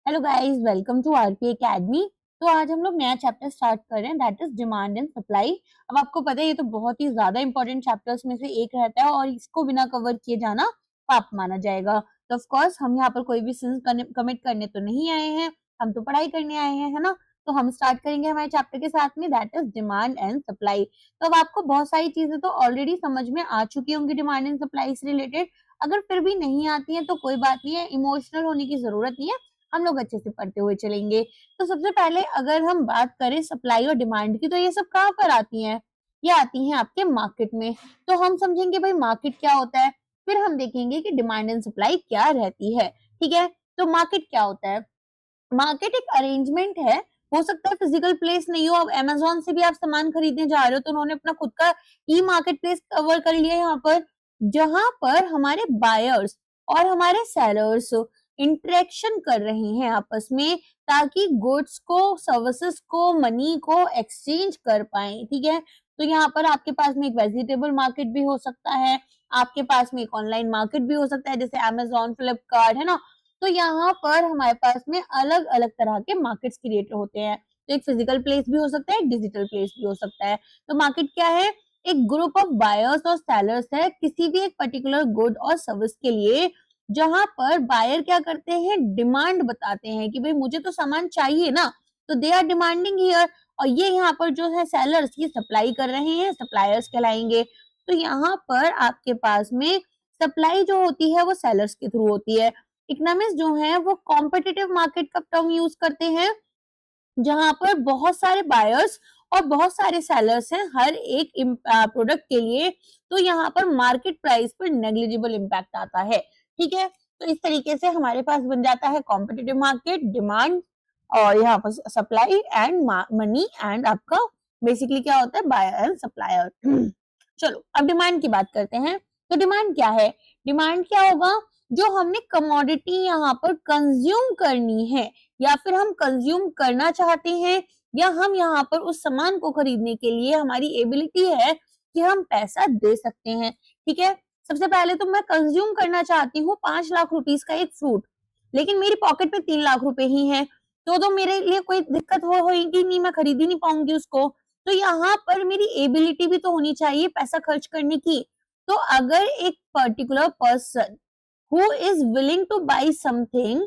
Hello guys, welcome to RP academy. तो आज हम लोग नया चैप्टर स्टार्ट कर रहे हैं, that is demand and supply. अब आपको पता है ये तो बहुत ही ज्यादा इंपॉर्टेंट चैप्टर्स में से एक रहता है और इसको बिना कवर किए जाना पाप माना जाएगा। तो ऑफ कोर्स हम यहाँ पर कोई भी सिंस कमिट करने तो नहीं आए हैं, हम तो पढ़ाई करने आए हैं, है ना। तो हम स्टार्ट करेंगे हमारे चैप्टर के साथ में, that is demand and supply. तो अब आपको बहुत सारी चीजें तो ऑलरेडी समझ में आ चुकी होंगी डिमांड एंड सप्लाई से रिलेटेड। अगर फिर भी नहीं आती है तो कोई बात नहीं है, इमोशनल होने की जरूरत नहीं है, हम लोग अच्छे से पढ़ते हुए चलेंगे। तो सबसे पहले अगर हम बात करें सप्लाई और डिमांड की, तो ये सब कहाँ पर आती हैं? ये आती हैं आपके मार्केट में। तो हम समझेंगे भाई मार्केट क्या होता है, फिर हम देखेंगे कि डिमांड एंड सप्लाई क्या रहती है। ठीक है, तो मार्केट क्या होता है? मार्केट एक अरेंजमेंट है, हो सकता है फिजिकल प्लेस नहीं हो। अब अमेजोन से भी आप सामान खरीदने जा रहे हो तो उन्होंने अपना खुद का ई मार्केट प्लेस कवर कर लिया है यहाँ पर, जहां पर हमारे बायर्स और हमारे सेलर्स इंटरेक्शन कर रहे हैं आपस में, ताकि गुड्स को, सर्विसेज को, मनी को एक्सचेंज कर पाए। ठीक है, तो यहाँ पर आपके पास में एक वेजिटेबल मार्केट भी हो सकता है, आपके पास में एक ऑनलाइन मार्केट भी हो सकता है जैसे अमेजोन, फ्लिपकार्ट, है ना। तो यहाँ पर हमारे पास में अलग अलग तरह के मार्केट्स क्रिएट होते हैं। तो एक फिजिकल प्लेस भी हो सकता है, एक डिजिटल प्लेस भी हो सकता है। तो मार्केट क्या है? एक ग्रुप ऑफ बायर्स और सेलर्स है किसी भी एक पर्टिकुलर गुड और सर्विस के लिए, जहां पर बायर क्या करते हैं, डिमांड बताते हैं कि भाई मुझे तो सामान चाहिए ना, तो दे आर डिमांडिंग हियर। और ये यहाँ पर जो है सेलर्स, ये सप्लाई कर रहे हैं, सप्लायर्स कहलाएंगे। तो यहाँ पर आपके पास में सप्लाई जो होती है वो सेलर्स के थ्रू होती है। इकोनॉमिस्ट जो है वो कॉम्पिटिटिव मार्केट का टर्म यूज करते हैं, जहां पर बहुत सारे बायर्स और बहुत सारे सेलर्स हैं हर एक प्रोडक्ट के लिए। तो यहाँ पर मार्केट प्राइस पर नेग्लिजिबल इम्पैक्ट आता है। ठीक है, तो इस तरीके से हमारे पास बन जाता है कॉम्पिटिटिव मार्केट, डिमांड, और यहाँ पर सप्लाई एंड मनी, एंड आपका बेसिकली क्या होता है, बायर एंड सप्लायर। चलो अब डिमांड की बात करते हैं। तो डिमांड क्या है? डिमांड क्या होगा? जो हमने कमोडिटी यहाँ पर कंज्यूम करनी है, या फिर हम कंज्यूम करना चाहते हैं, या हम यहाँ पर उस सामान को खरीदने के लिए हमारी एबिलिटी है कि हम पैसा दे सकते हैं। ठीक है, सबसे पहले तो मैं कंज्यूम करना चाहती हूँ 5 लाख रुपीस का एक फ्रूट, लेकिन मेरी पॉकेट में 3 लाख रुपए ही है, तो मेरे लिए कोई दिक्कत होगी नहीं, मैं खरीद ही नहीं पाऊंगी उसको। तो यहाँ पर मेरी एबिलिटी भी तो होनी चाहिए पैसा खर्च करने की। तो अगर एक particular person who is willing to buy something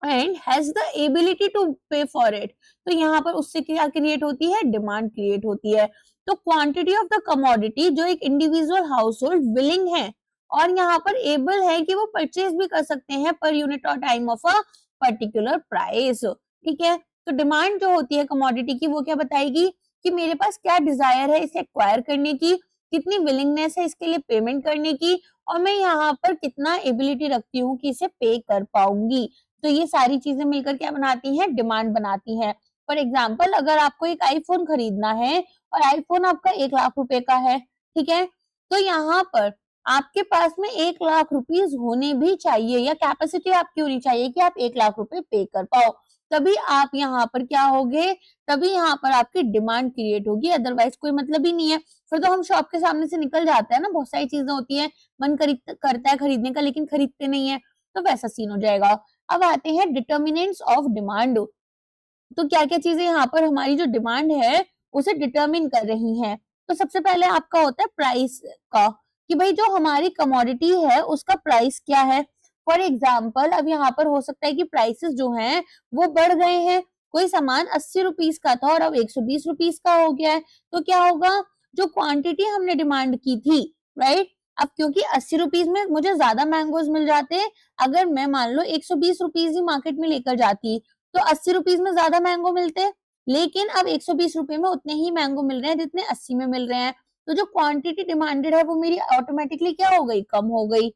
and has the ability to pay for it, तो यहाँ पर उससे क्या क्रिएट होती है, डिमांड क्रिएट होती है। तो क्वांटिटी ऑफ द कमोडिटी जो एक इंडिविजुअल हाउस होल्ड विलिंग है और यहाँ पर एबल है कि वो परचेज भी कर सकते हैं पर यूनिट और time of a particular price. ठीक है, तो डिमांड जो होती है कमोडिटी की, वो क्या बताएगी कि मेरे पास क्या डिजायर है इसे एक्वायर करने की, कितनी विलिंगनेस है इसके लिए पेमेंट करने की, और मैं यहाँ पर कितना एबिलिटी रखती हूँ कि इसे पे कर पाऊंगी। तो ये सारी चीजें मिलकर क्या बनाती हैं, डिमांड बनाती हैं। फॉर एग्जाम्पल, अगर आपको एक आईफोन खरीदना है और आईफोन आपका 1 लाख रुपए का है, ठीक है, तो यहाँ पर आपके पास में 1 लाख रुपीज होने भी चाहिए, या कैपेसिटी आपकी होनी चाहिए कि आप 1 लाख रुपए पे कर पाओ, तभी आप यहाँ पर क्या होगे, तभी यहाँ पर आपकी डिमांड क्रिएट होगी, अदरवाइज कोई मतलब ही नहीं है। फिर तो हम शॉप के सामने से निकल जाते हैं ना, बहुत सारी चीजें होती है, मन करता है खरीदने का लेकिन खरीदते नहीं है, तो वैसा सीन हो जाएगा। अब आते हैं डिटर्मिनेंट्स ऑफ डिमांड। तो क्या क्या चीजें यहाँ पर हमारी जो डिमांड है उसे डिटर्मिन कर रही हैं। तो सबसे पहले आपका होता है प्राइस का, कि भाई जो हमारी कमोडिटी है उसका प्राइस क्या है। फॉर एग्जाम्पल, अब यहाँ पर हो सकता है कि प्राइसेस जो हैं वो बढ़ गए हैं, कोई सामान 80 रुपीज का था और अब 120 रुपीज का हो गया है, तो क्या होगा, जो क्वांटिटी हमने डिमांड की थी, राइट, अब क्योंकि 80 रुपीज में मुझे ज्यादा मैंगोज मिल जाते, अगर मैं मान लो 120 रुपीज ही मार्केट में लेकर जाती तो 80 रुपीज में ज्यादा मैंगो मिलते, लेकिन अब 120 रुपए में उतने ही मैंगो मिल रहे हैं जितने 80 में मिल रहे हैं। तो जो क्वांटिटी डिमांडेड है वो मेरी ऑटोमेटिकली क्या हो गई, कम हो गई।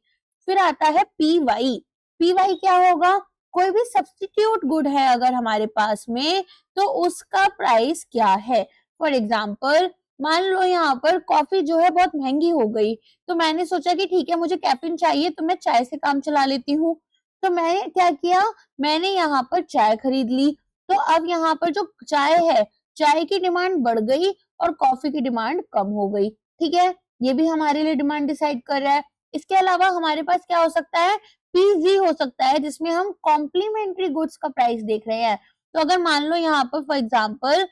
फिर आता है पी वाई। पी वाई क्या होगा, कोई भी सब्स्टिट्यूट गुड है अगर हमारे पास में, तो उसका प्राइस क्या है। फॉर एग्जाम्पल, मान लो यहाँ पर कॉफी जो है बहुत महंगी हो गई, तो मैंने सोचा कि ठीक है मुझे कैफीन चाहिए, तो मैं चाय से काम चला लेती हूँ, तो मैंने क्या किया, मैंने यहाँ पर चाय खरीद ली। तो अब यहाँ पर जो चाय है, चाय की डिमांड बढ़ गई और कॉफी की डिमांड कम हो गई। ठीक है, ये भी हमारे लिए डिमांड डिसाइड कर रहा है। इसके अलावा हमारे पास क्या हो सकता है, पीजी हो सकता है जिसमें हम कॉम्प्लीमेंट्री गुड्स का प्राइस देख रहे हैं। तो अगर मान लो यहाँ पर फॉर एग्जांपल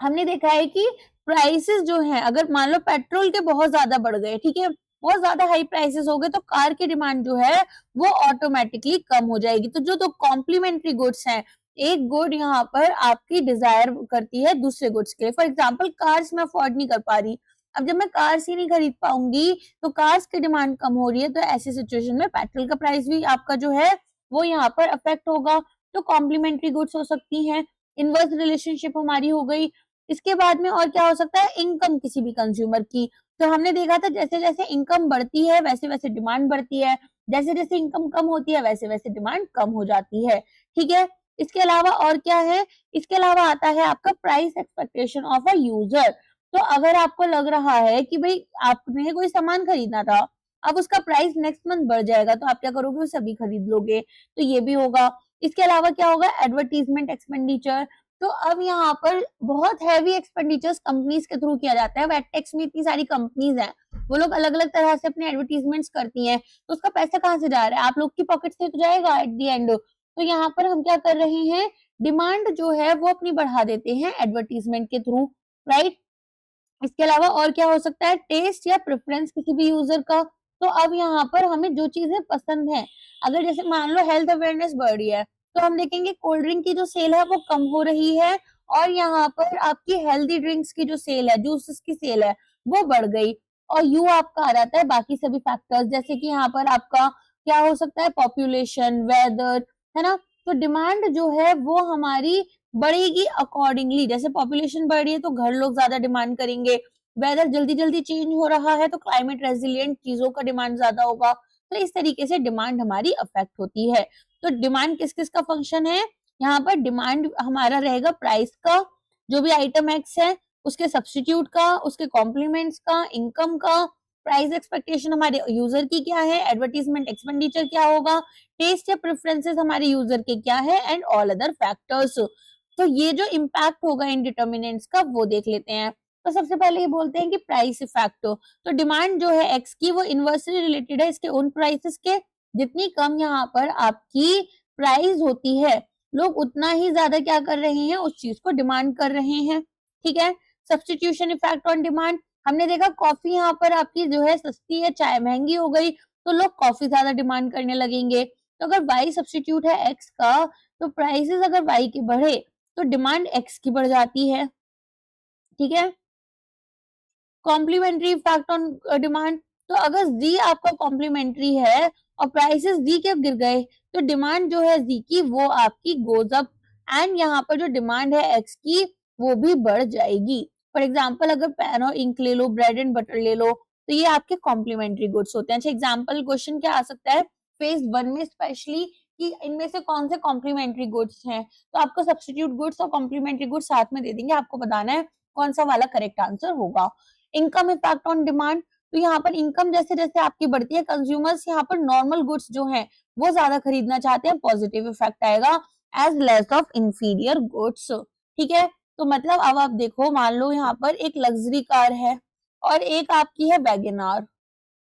हमने देखा है कि प्राइसेस जो हैं, अगर मान लो पेट्रोल के बहुत ज्यादा बढ़ गए, ठीक है, बहुत ज्यादा हाई प्राइसेस हो गए, तो कार की डिमांड जो है वो ऑटोमेटिकली कम हो जाएगी। तो जो दो कॉम्प्लीमेंट्री गुड्स हैं, एक गुड यहाँ पर आपकी डिजायर करती है दूसरे गुड्स के लिए। फॉर एग्जाम्पल कार्स में अफोर्ड नहीं कर पा रही, अब जब मैं कार्स ही नहीं खरीद पाऊंगी तो कार्स की डिमांड कम हो रही है, तो ऐसी सिचुएशन में पेट्रोल का प्राइस भी आपका जो है वो यहाँ पर अफेक्ट होगा। तो कॉम्प्लीमेंट्री गुड्स हो सकती हैं। इनवर्स रिलेशनशिप हमारी हो गई। इसके बाद में और क्या हो सकता है, इनकम किसी भी कंज्यूमर की। तो हमने देखा था जैसे जैसे इनकम बढ़ती है वैसे वैसे डिमांड बढ़ती है, जैसे जैसे इनकम कम होती है वैसे वैसे डिमांड कम हो जाती है, ठीक है। इसके अलावा और क्या है, इसके अलावा आता है आपका price expectation of a user. तो अगर आपको लग रहा है कि भाई आपने कोई सामान खरीदना था, अब उसका प्राइस नेक्स्ट मंथ बढ़ जाएगा, तो आप क्या करोगे, उसे अभी खरीद लोगे, तो ये भी होगा। इसके अलावा क्या होगा, एडवर्टीजमेंट एक्सपेंडिचर। तो अब यहाँ पर बहुत हैवी एक्सपेंडिचर्स कंपनीज के थ्रू किया जाता है। वेटेक्स में इतनी सारी कंपनीज हैं, वो लोग अलग अलग तरह से अपने एडवर्टीजमेंट्स करती हैं, तो उसका पैसा कहाँ से जा रहा है, आप लोग की पॉकेट से तो जाएगा एट दी एंड। तो यहाँ पर हम क्या कर रहे हैं, डिमांड जो है वो अपनी बढ़ा देते हैं एडवर्टीजमेंट के थ्रू, राइट। इसके अलावा और क्या हो सकता है, टेस्ट या प्रेफरेंस किसी भी यूजर का। तो अब यहाँ पर हमें जो चीजें पसंद है, अगर जैसे मान लो हेल्थ अवेयरनेस बढ़ रही है, तो हम देखेंगे कोल्ड ड्रिंक की जो सेल है वो कम हो रही है, और यहाँ पर आपकी हेल्दी ड्रिंक्स की जो सेल है, जूसेस की सेल है, वो बढ़ गई। और यू आपका आ जाता है बाकी सभी फैक्टर्स, जैसे कि यहाँ पर आपका क्या हो सकता है, पॉपुलेशन, वेदर, है ना। तो डिमांड जो है वो हमारी बढ़ेगी अकॉर्डिंगली। जैसे पॉपुलेशन बढ़ रही है तो घर लोग ज्यादा डिमांड करेंगे, वेदर जल्दी जल्दी चेंज हो रहा है तो क्लाइमेट रेजिलिएंट चीजों का डिमांड ज्यादा होगा। तो इस तरीके से डिमांड हमारी अफेक्ट होती है। तो डिमांड किस किस का फंक्शन है, यहाँ पर डिमांड हमारा रहेगा प्राइस का, जो भी आइटम एक्स है उसके सब्सटीट्यूट का, उसके कॉम्प्लीमेंट्स का, इनकम का, प्राइस एक्सपेक्टेशन हमारे यूजर की क्या है, एडवर्टीजमेंट एक्सपेंडिचर क्या होगा, टेस्ट या प्रेफरेंसेस हमारे यूजर के क्या है, एंड ऑल अदर फैक्टर्स। तो ये जो इम्पैक्ट होगा इन डिटर्मिनेंट्स का वो देख लेते हैं। तो सबसे पहले ये बोलते हैं कि प्राइस इफेक्ट। तो डिमांड जो है एक्स की वो इनवर्सली रिलेटेड है इसके उन प्राइसेस के, जितनी कम यहाँ पर आपकी प्राइस होती है, लोग उतना ही ज्यादा क्या कर रहे हैं, उस चीज को डिमांड कर रहे हैं, ठीक है। सब्सटीट्यूशन इफेक्ट ऑन डिमांड, हमने देखा कॉफी यहाँ पर आपकी जो है सस्ती है, चाय महंगी हो गई, तो लोग कॉफी ज्यादा डिमांड करने लगेंगे। तो अगर वाई सब्सटीट्यूट है एक्स का, तो प्राइसेस अगर वाई के बढ़े तो डिमांड एक्स की बढ़ जाती है, ठीक है। कॉम्प्लीमेंट्री इफेक्ट ऑन डिमांड, तो अगर जी आपका कॉम्प्लीमेंट्री है और प्राइसेस जी के गिर गए, तो डिमांड जो है जी की वो आपकी गोज अप, एंड यहाँ पर जो डिमांड है एक्स की वो भी बढ़ जाएगी। फॉर एग्जाम्पल अगर पेन और इंक ले लो, ब्रेड एंड बटर ले लो, तो ये आपके कॉम्प्लीमेंट्री गुड्स होते हैं। अच्छा एग्जाम्पल क्वेश्चन क्या आ सकता है फेज 1 में स्पेशली, कि इनमें से कौन से कॉम्प्लीमेंट्री गुड्स हैं, तो आपको सब्स्टिट्यूट गुड्स और कॉम्प्लीमेंट्री गुड्स साथ में दे देंगे, आपको बताना है कौन सा वाला करेक्ट आंसर होगा। इनकम इफेक्ट ऑन डिमांड, तो यहाँ पर इनकम जैसे जैसे आपकी बढ़ती है, कंज्यूमर्स यहाँ पर नॉर्मल गुड्स जो हैं वो ज्यादा खरीदना चाहते हैं, पॉजिटिव इफेक्ट आएगा as less of inferior goods, ठीक है। तो मतलब अब आप देखो, मान लो यहाँ पर एक लग्जरी कार है और एक आपकी है वैगनआर,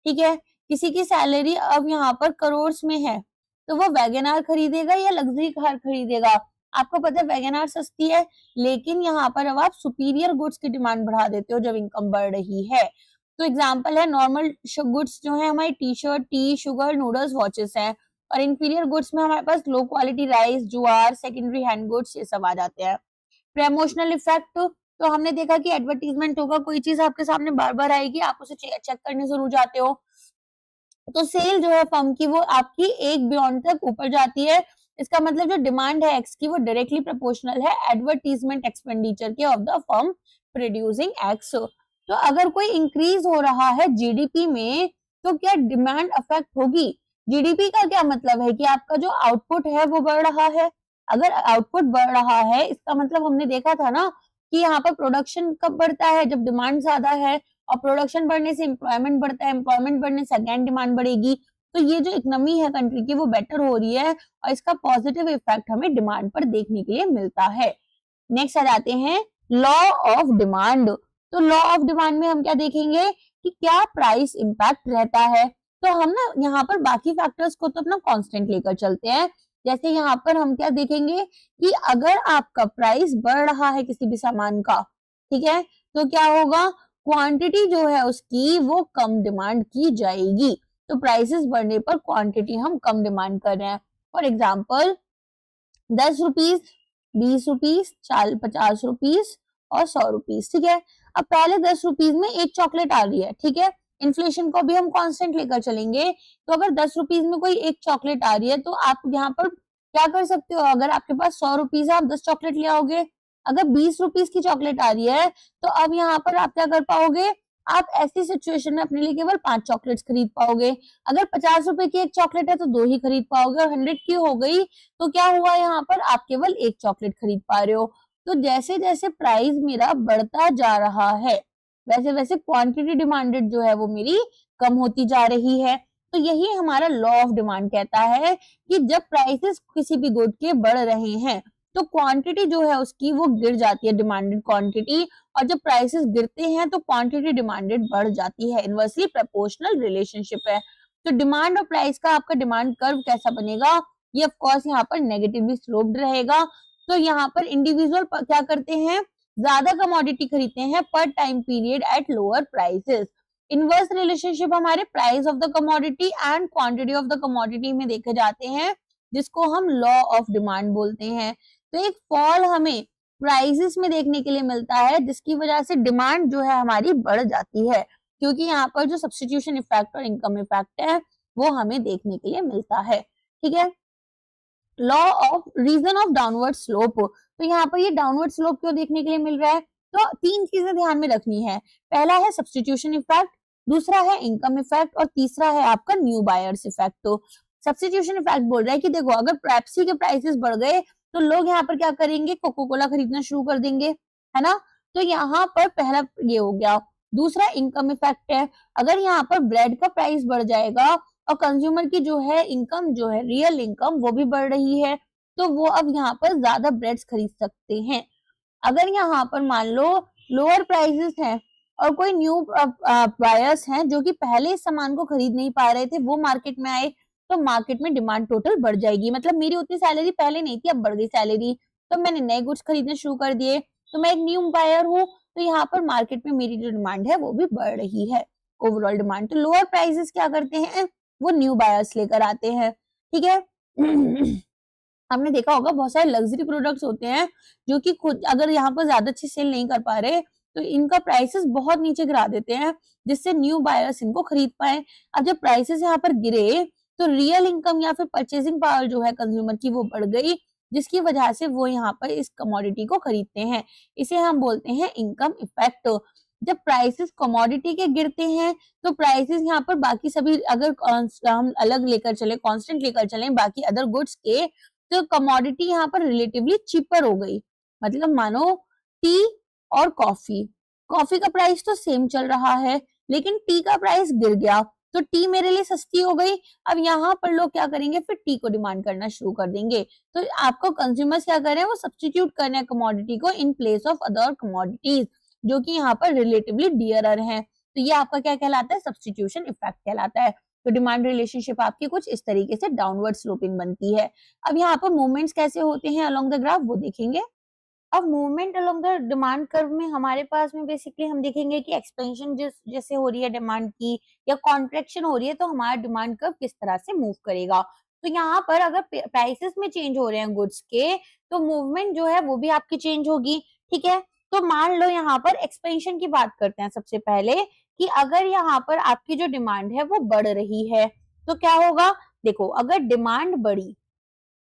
ठीक है। किसी की सैलरी अब यहाँ पर करोड़ में है, तो वो वैगनआर खरीदेगा या लग्जरी कार खरीदेगा। आपको पता है वैगनआर सस्ती है, लेकिन यहाँ पर अब आप सुपीरियर गुड्स की डिमांड बढ़ा देते हो जब इनकम बढ़ रही है। तो एग्जांपल है नॉर्मल गुड्स जो है हमारी T shirt, T, sugar, noodles, watches हैं, और इंफीरियर गुड्स में हमारे पास लो क्वालिटी राइस, ज्वार, सेकेंडरी हैंड गुड्स, ये सब आ जाते हैं। प्रमोशनल इफेक्ट, तो हमने देखा कि एडवर्टीजमेंट होगा, कोई चीज आपके सामने बार बार आएगी, आप उसे चेक करने जरूर जाते हो, तो सेल जो है फर्म की वो आपकी एक बियॉन्ड तक ऊपर जाती है। इसका मतलब जो डिमांड है एक्स की वो डायरेक्टली प्रोपोर्शनल है एडवर्टीजमेंट एक्सपेंडिचर के of the firm producing x. तो अगर कोई इंक्रीज हो रहा है जीडीपी में, तो क्या डिमांड अफेक्ट होगी। जीडीपी का क्या मतलब है कि आपका जो आउटपुट है वो बढ़ रहा है। अगर आउटपुट बढ़ रहा है इसका मतलब हमने देखा था ना कि यहाँ पर प्रोडक्शन कब बढ़ता है, जब डिमांड ज्यादा है, और प्रोडक्शन बढ़ने से एम्प्लॉयमेंट बढ़ता है, एम्प्लॉयमेंट बढ़ने से अगेन डिमांड बढ़ेगी। तो ये जो इकोनॉमी है कंट्री की वो बेटर हो रही है, और इसका पॉजिटिव इफेक्ट हमें डिमांड पर देखने के लिए मिलता है। नेक्स्ट आ जाते हैं लॉ ऑफ डिमांड। तो लॉ ऑफ डिमांड में हम क्या देखेंगे कि क्या प्राइस इंपैक्ट रहता है। तो हम ना यहाँ पर बाकी फैक्टर्स को तो अपना कांस्टेंट लेकर चलते हैं। जैसे यहाँ पर हम क्या देखेंगे कि अगर आपका प्राइस बढ़ रहा है किसी भी सामान का, ठीक है, तो क्या होगा, क्वांटिटी जो है उसकी वो कम डिमांड की जाएगी। तो प्राइसेस बढ़ने पर क्वांटिटी हम कम डिमांड कर रहे हैं। For example 10 rupees, 20 rupees, 50 rupees और 100 रुपीज, ठीक है। अब पहले 10 रुपीज में एक चॉकलेट आ रही है, ठीक है, इन्फ्लेशन को भी हम कांस्टेंट लेकर चलेंगे, तो अगर 10 रुपीज में कोई एक चॉकलेट आ रही है तो आप यहाँ पर क्या कर सकते हो, अगर आपके पास 100 रुपीज है आप 10 चॉकलेट ले आओगे। अगर 20 रुपीज की चॉकलेट आ रही है तो अब यहाँ पर आप क्या कर पाओगे, आप ऐसी सिचुएशन में अपने लिए केवल 5 चॉकलेट्स खरीद पाओगे। अगर 50 रुपए की एक चॉकलेट है तो 2 ही खरीद पाओगे, और 100 की हो गई तो क्या हुआ, यहाँ पर आप केवल एक चॉकलेट खरीद पा रहे हो। तो जैसे जैसे प्राइस मेरा बढ़ता जा रहा है वैसे वैसे क्वांटिटी डिमांडेड जो है वो मेरी कम होती जा रही है। तो यही हमारा लॉ ऑफ डिमांड कहता है कि जब प्राइसेस किसी भी गुड के बढ़ रहे हैं तो क्वांटिटी जो है उसकी वो गिर जाती है, डिमांडेड क्वांटिटी, और जब प्राइसेस गिरते हैं तो क्वांटिटी डिमांडेड बढ़ जाती है। इनवर्सली प्रोपोर्शनल रिलेशनशिप है। तो डिमांड और प्राइस का आपका डिमांड कर्व कैसा बनेगा, ये ऑफ कोर्स यहाँ पर नेगेटिवली स्लोप्ड रहेगा। तो यहाँ पर इंडिविजुअल क्या करते हैं, ज्यादा कमोडिटी खरीदते हैं पर time period at lower prices. Inverse relationship हमारे price of the commodity and quantity of the commodity में देखे जाते हैं, जिसको हम लॉ ऑफ डिमांड बोलते हैं। तो एक फॉल हमें प्राइसेस में देखने के लिए मिलता है, जिसकी वजह से डिमांड जो है हमारी बढ़ जाती है, क्योंकि यहाँ पर जो सब्स्टिट्यूशन इफेक्ट और इनकम इफेक्ट है वो हमें देखने के लिए मिलता है, ठीक है। Law of reason of downward slope, तो यहाँ पर ये डाउनवर्ड स्लोप क्यों देखने के लिए मिल रहा है, तो 3 चीजें ध्यान में रखनी है। पहला है सब्स्टिट्यूशन इफेक्ट, दूसरा है इनकम इफेक्ट, और तीसरा है आपका न्यू बायर्स इफेक्ट। तो सब्स्टिट्यूशन इफेक्ट बोल रहा है कि देखो अगर पेप्सी के प्राइसेस बढ़ गए तो लोग यहाँ पर क्या करेंगे, कोको कोला खरीदना शुरू कर देंगे, है ना। तो यहाँ पर पहला ये हो गया। दूसरा इनकम इफेक्ट है, अगर यहाँ पर ब्रेड का प्राइस बढ़ जाएगा और कंज्यूमर की जो है इनकम जो है रियल इनकम वो भी बढ़ रही है, तो वो अब यहाँ पर ज्यादा ब्रेड्स खरीद सकते हैं। अगर यहाँ पर मान लो लोअर प्राइसेस हैं और कोई न्यू बायर्स हैं जो कि पहले इस सामान को खरीद नहीं पा रहे थे, वो मार्केट में आए, तो मार्केट में डिमांड टोटल बढ़ जाएगी। मतलब मेरी उतनी सैलरी पहले नहीं थी, अब बढ़ गई सैलरी, तो मैंने नए गुड्स खरीदने शुरू कर दिए, तो मैं एक न्यू बायर हूँ, तो यहाँ पर मार्केट में मेरी जो डिमांड है वो भी बढ़ रही है, ओवरऑल डिमांड। तो लोअर प्राइसेस क्या करते हैं, वो न्यू बायर्स लेकर आते हैं, ठीक है। हमने देखा होगा बहुत सारे लग्जरी प्रोडक्ट्स होते हैं जो कि खुद अगर यहाँ पर ज्यादा अच्छी सेल नहीं कर पा रहे तो इनका प्राइसेस बहुत नीचे गिरा देते हैं, जिससे न्यू बायर्स इनको खरीद पाए। अब जब प्राइसेस यहाँ पर गिरे तो रियल इनकम या फिर परचेसिंग पावर जो है कंज्यूमर की वो बढ़ गई, जिसकी वजह से वो यहाँ पर इस कमोडिटी को खरीदते हैं। इसे हम बोलते हैं इनकम इफेक्ट। जब प्राइसेस कमोडिटी के गिरते हैं तो प्राइसेस यहाँ पर बाकी सभी अगर हम अलग लेकर चले, कांस्टेंट लेकर चले बाकी अदर गुड्स के, तो कमोडिटी यहाँ पर रिलेटिवली चीपर हो गई। मतलब मानो टी और कॉफी, कॉफी का प्राइस तो सेम चल रहा है लेकिन टी का प्राइस गिर गया तो टी मेरे लिए सस्ती हो गई। अब यहाँ पर लोग क्या करेंगे, फिर टी को डिमांड करना शुरू कर देंगे। तो आपको कंज्यूमर्स क्या कर रहे हैं, वो सब्स्टिट्यूट कर रहे हैं कमोडिटी को in place of other commodities जो कि यहाँ पर रिलेटिवली डियरर हैं। तो ये आपका क्या कहलाता है, सब्स्टिट्यूशन इफेक्ट कहलाता है। तो डिमांड रिलेशनशिप आपकी कुछ इस तरीके से डाउनवर्ड स्लोपिंग बनती है। अब यहाँ पर मूवमेंट्स कैसे होते हैं अलोंग द ग्राफ वो देखेंगे। अब movement along the demand curve में हमारे पास में बेसिकली हम देखेंगे कि एक्सपेंशन जैसे हो रही है डिमांड की या कॉन्ट्रेक्शन हो रही है तो हमारा डिमांड कर्व किस तरह से मूव करेगा। तो यहाँ पर अगर प्राइसेस में चेंज हो रहे हैं गुड्स के तो मूवमेंट जो है वो भी आपकी चेंज होगी, ठीक है। तो मान लो यहाँ पर एक्सपेंशन की बात करते हैं सबसे पहले कि अगर यहाँ पर आपकी जो डिमांड है वो बढ़ रही है तो क्या होगा। देखो अगर डिमांड बढ़ी,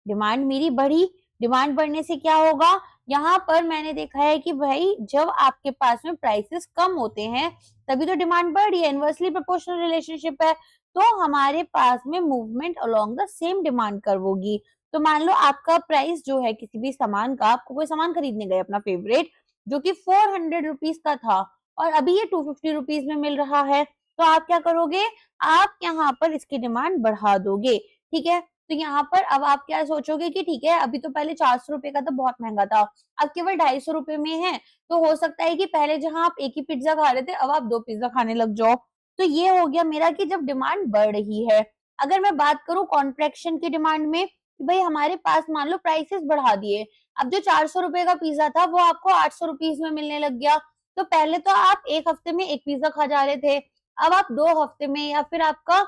डिमांड मेरी बढ़ी, डिमांड बढ़ने से क्या होगा, यहाँ पर मैंने देखा है कि भाई जब आपके पास में प्राइसेस कम होते हैं तभी तो डिमांड बढ़ रही है, इनवर्सली प्रोपोर्शनल रिलेशनशिप है। तो हमारे पास में movement along the same demand curve होगी। तो मान लो आपका प्राइस जो है किसी भी सामान का, आपको कोई सामान खरीदने गए अपना फेवरेट जो कि 400 रुपीज का था और अभी ये 250 रुपीज में मिल रहा है, तो आप क्या करोगे, आप यहाँ पर इसकी डिमांड बढ़ा दोगे, ठीक है। तो यहाँ पर अब आप क्या सोचोगे कि ठीक है अभी तो पहले 400 रुपए का तो बहुत महंगा था, अब केवल 250 रुपए में है, तो हो सकता है कि पहले जहां आप एक ही पिज्जा खा रहे थे अब आप 2 पिज्जा खाने लग जाओ। तो ये हो गया मेरा कि जब डिमांड बढ़ रही है। अगर मैं बात करूं कॉन्ट्रैक्शन की डिमांड में, कि भाई हमारे पास मान लो प्राइसेस बढ़ा दिए, अब जो 400 रुपए का पिज्जा था वो आपको 800 रुपीज में मिलने लग गया। तो पहले तो आप एक हफ्ते में एक पिज्जा खा जा रहे थे, अब आप 2 हफ्ते में या फिर आपका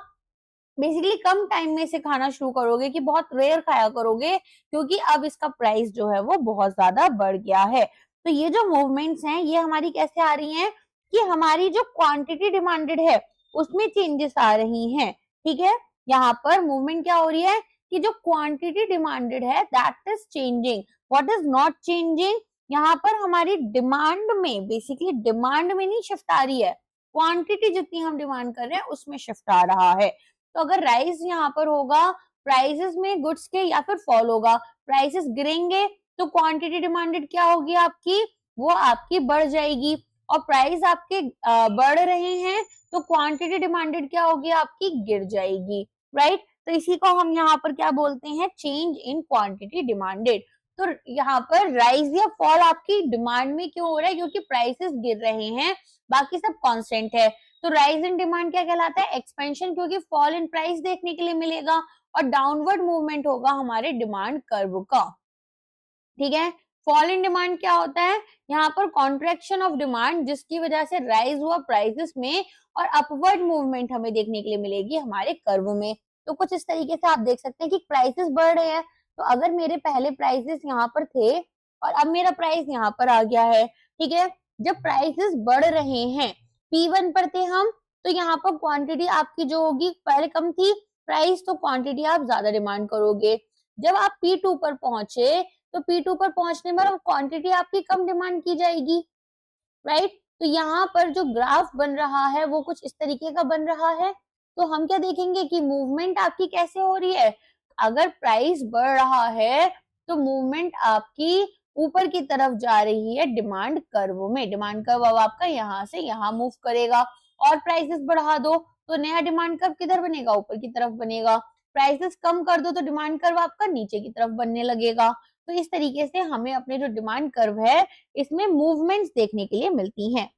बेसिकली कम टाइम में इसे खाना शुरू करोगे कि बहुत रेयर खाया करोगे, क्योंकि अब इसका प्राइस जो है वो बहुत ज्यादा बढ़ गया है। तो ये जो मूवमेंट्स हैं ये हमारी कैसे आ रही हैं कि हमारी जो क्वांटिटी डिमांडेड है उसमें चेंजेस आ रही हैं। ठीक है, यहाँ पर मूवमेंट क्या हो रही है कि जो क्वांटिटी डिमांडेड है that is changing, what is not changing, यहाँ पर हमारी डिमांड में, बेसिकली डिमांड में नहीं शिफ्ट आ रही है, क्वांटिटी जितनी हम डिमांड कर रहे हैं उसमें शिफ्ट आ रहा है। तो अगर राइज यहाँ पर होगा प्राइसेस में गुड्स के या फिर फॉल होगा, प्राइसेस गिरेंगे तो क्वांटिटी डिमांडेड क्या होगी आपकी, वो आपकी बढ़ जाएगी, और प्राइस आपके बढ़ रहे हैं तो क्वांटिटी डिमांडेड क्या होगी आपकी, गिर जाएगी। राइट, तो इसी को हम यहाँ पर क्या बोलते हैं, चेंज इन क्वांटिटी डिमांडेड। तो यहाँ पर राइज या फॉल आपकी डिमांड में क्यों हो रहा है, क्योंकि प्राइसेस गिर रहे हैं, बाकी सब कांस्टेंट है। तो राइज इन डिमांड क्या कहलाता है, एक्सपेंशन, क्योंकि फॉल इन प्राइस देखने के लिए मिलेगा, और डाउनवर्ड मूवमेंट होगा हमारे डिमांड कर्व का। ठीक है, फॉल इन डिमांड क्या होता है, यहाँ पर कॉन्ट्रैक्शन ऑफ डिमांड जिसकी वजह से राइज हुआ प्राइसेस में, और अपवर्ड मूवमेंट हमें देखने के लिए मिलेगी हमारे कर्व में। तो कुछ इस तरीके से आप देख सकते हैं कि प्राइसेस बढ़ रहे हैं, तो अगर मेरे पहले प्राइसेस यहाँ पर थे और अब मेरा प्राइस यहाँ पर आ गया है, ठीक है, जब प्राइसेस बढ़ रहे हैं, P1 पर थे हम, तो यहाँ पर क्वांटिटी आपकी जो होगी पहले कम थी प्राइस, तो क्वांटिटी आप ज्यादा डिमांड करोगे। जब आप P2 पर पहुंचे तो P2 पर पहुंचने पर क्वांटिटी आपकी कम डिमांड की जाएगी। राइट, तो यहाँ पर जो ग्राफ बन रहा है वो कुछ इस तरीके का बन रहा है। तो हम क्या देखेंगे कि मूवमेंट आपकी कैसे हो रही है, अगर प्राइस बढ़ रहा है तो मूवमेंट आपकी ऊपर की तरफ जा रही है डिमांड कर्व में, डिमांड कर्व अब आपका यहाँ से यहाँ मूव करेगा, और प्राइसेस बढ़ा दो तो नया डिमांड कर्व किधर बनेगा, ऊपर की तरफ बनेगा, प्राइसेस कम कर दो तो डिमांड कर्व आपका नीचे की तरफ बनने लगेगा। तो इस तरीके से हमें अपने जो डिमांड कर्व है इसमें मूवमेंट्स देखने के लिए मिलती हैं।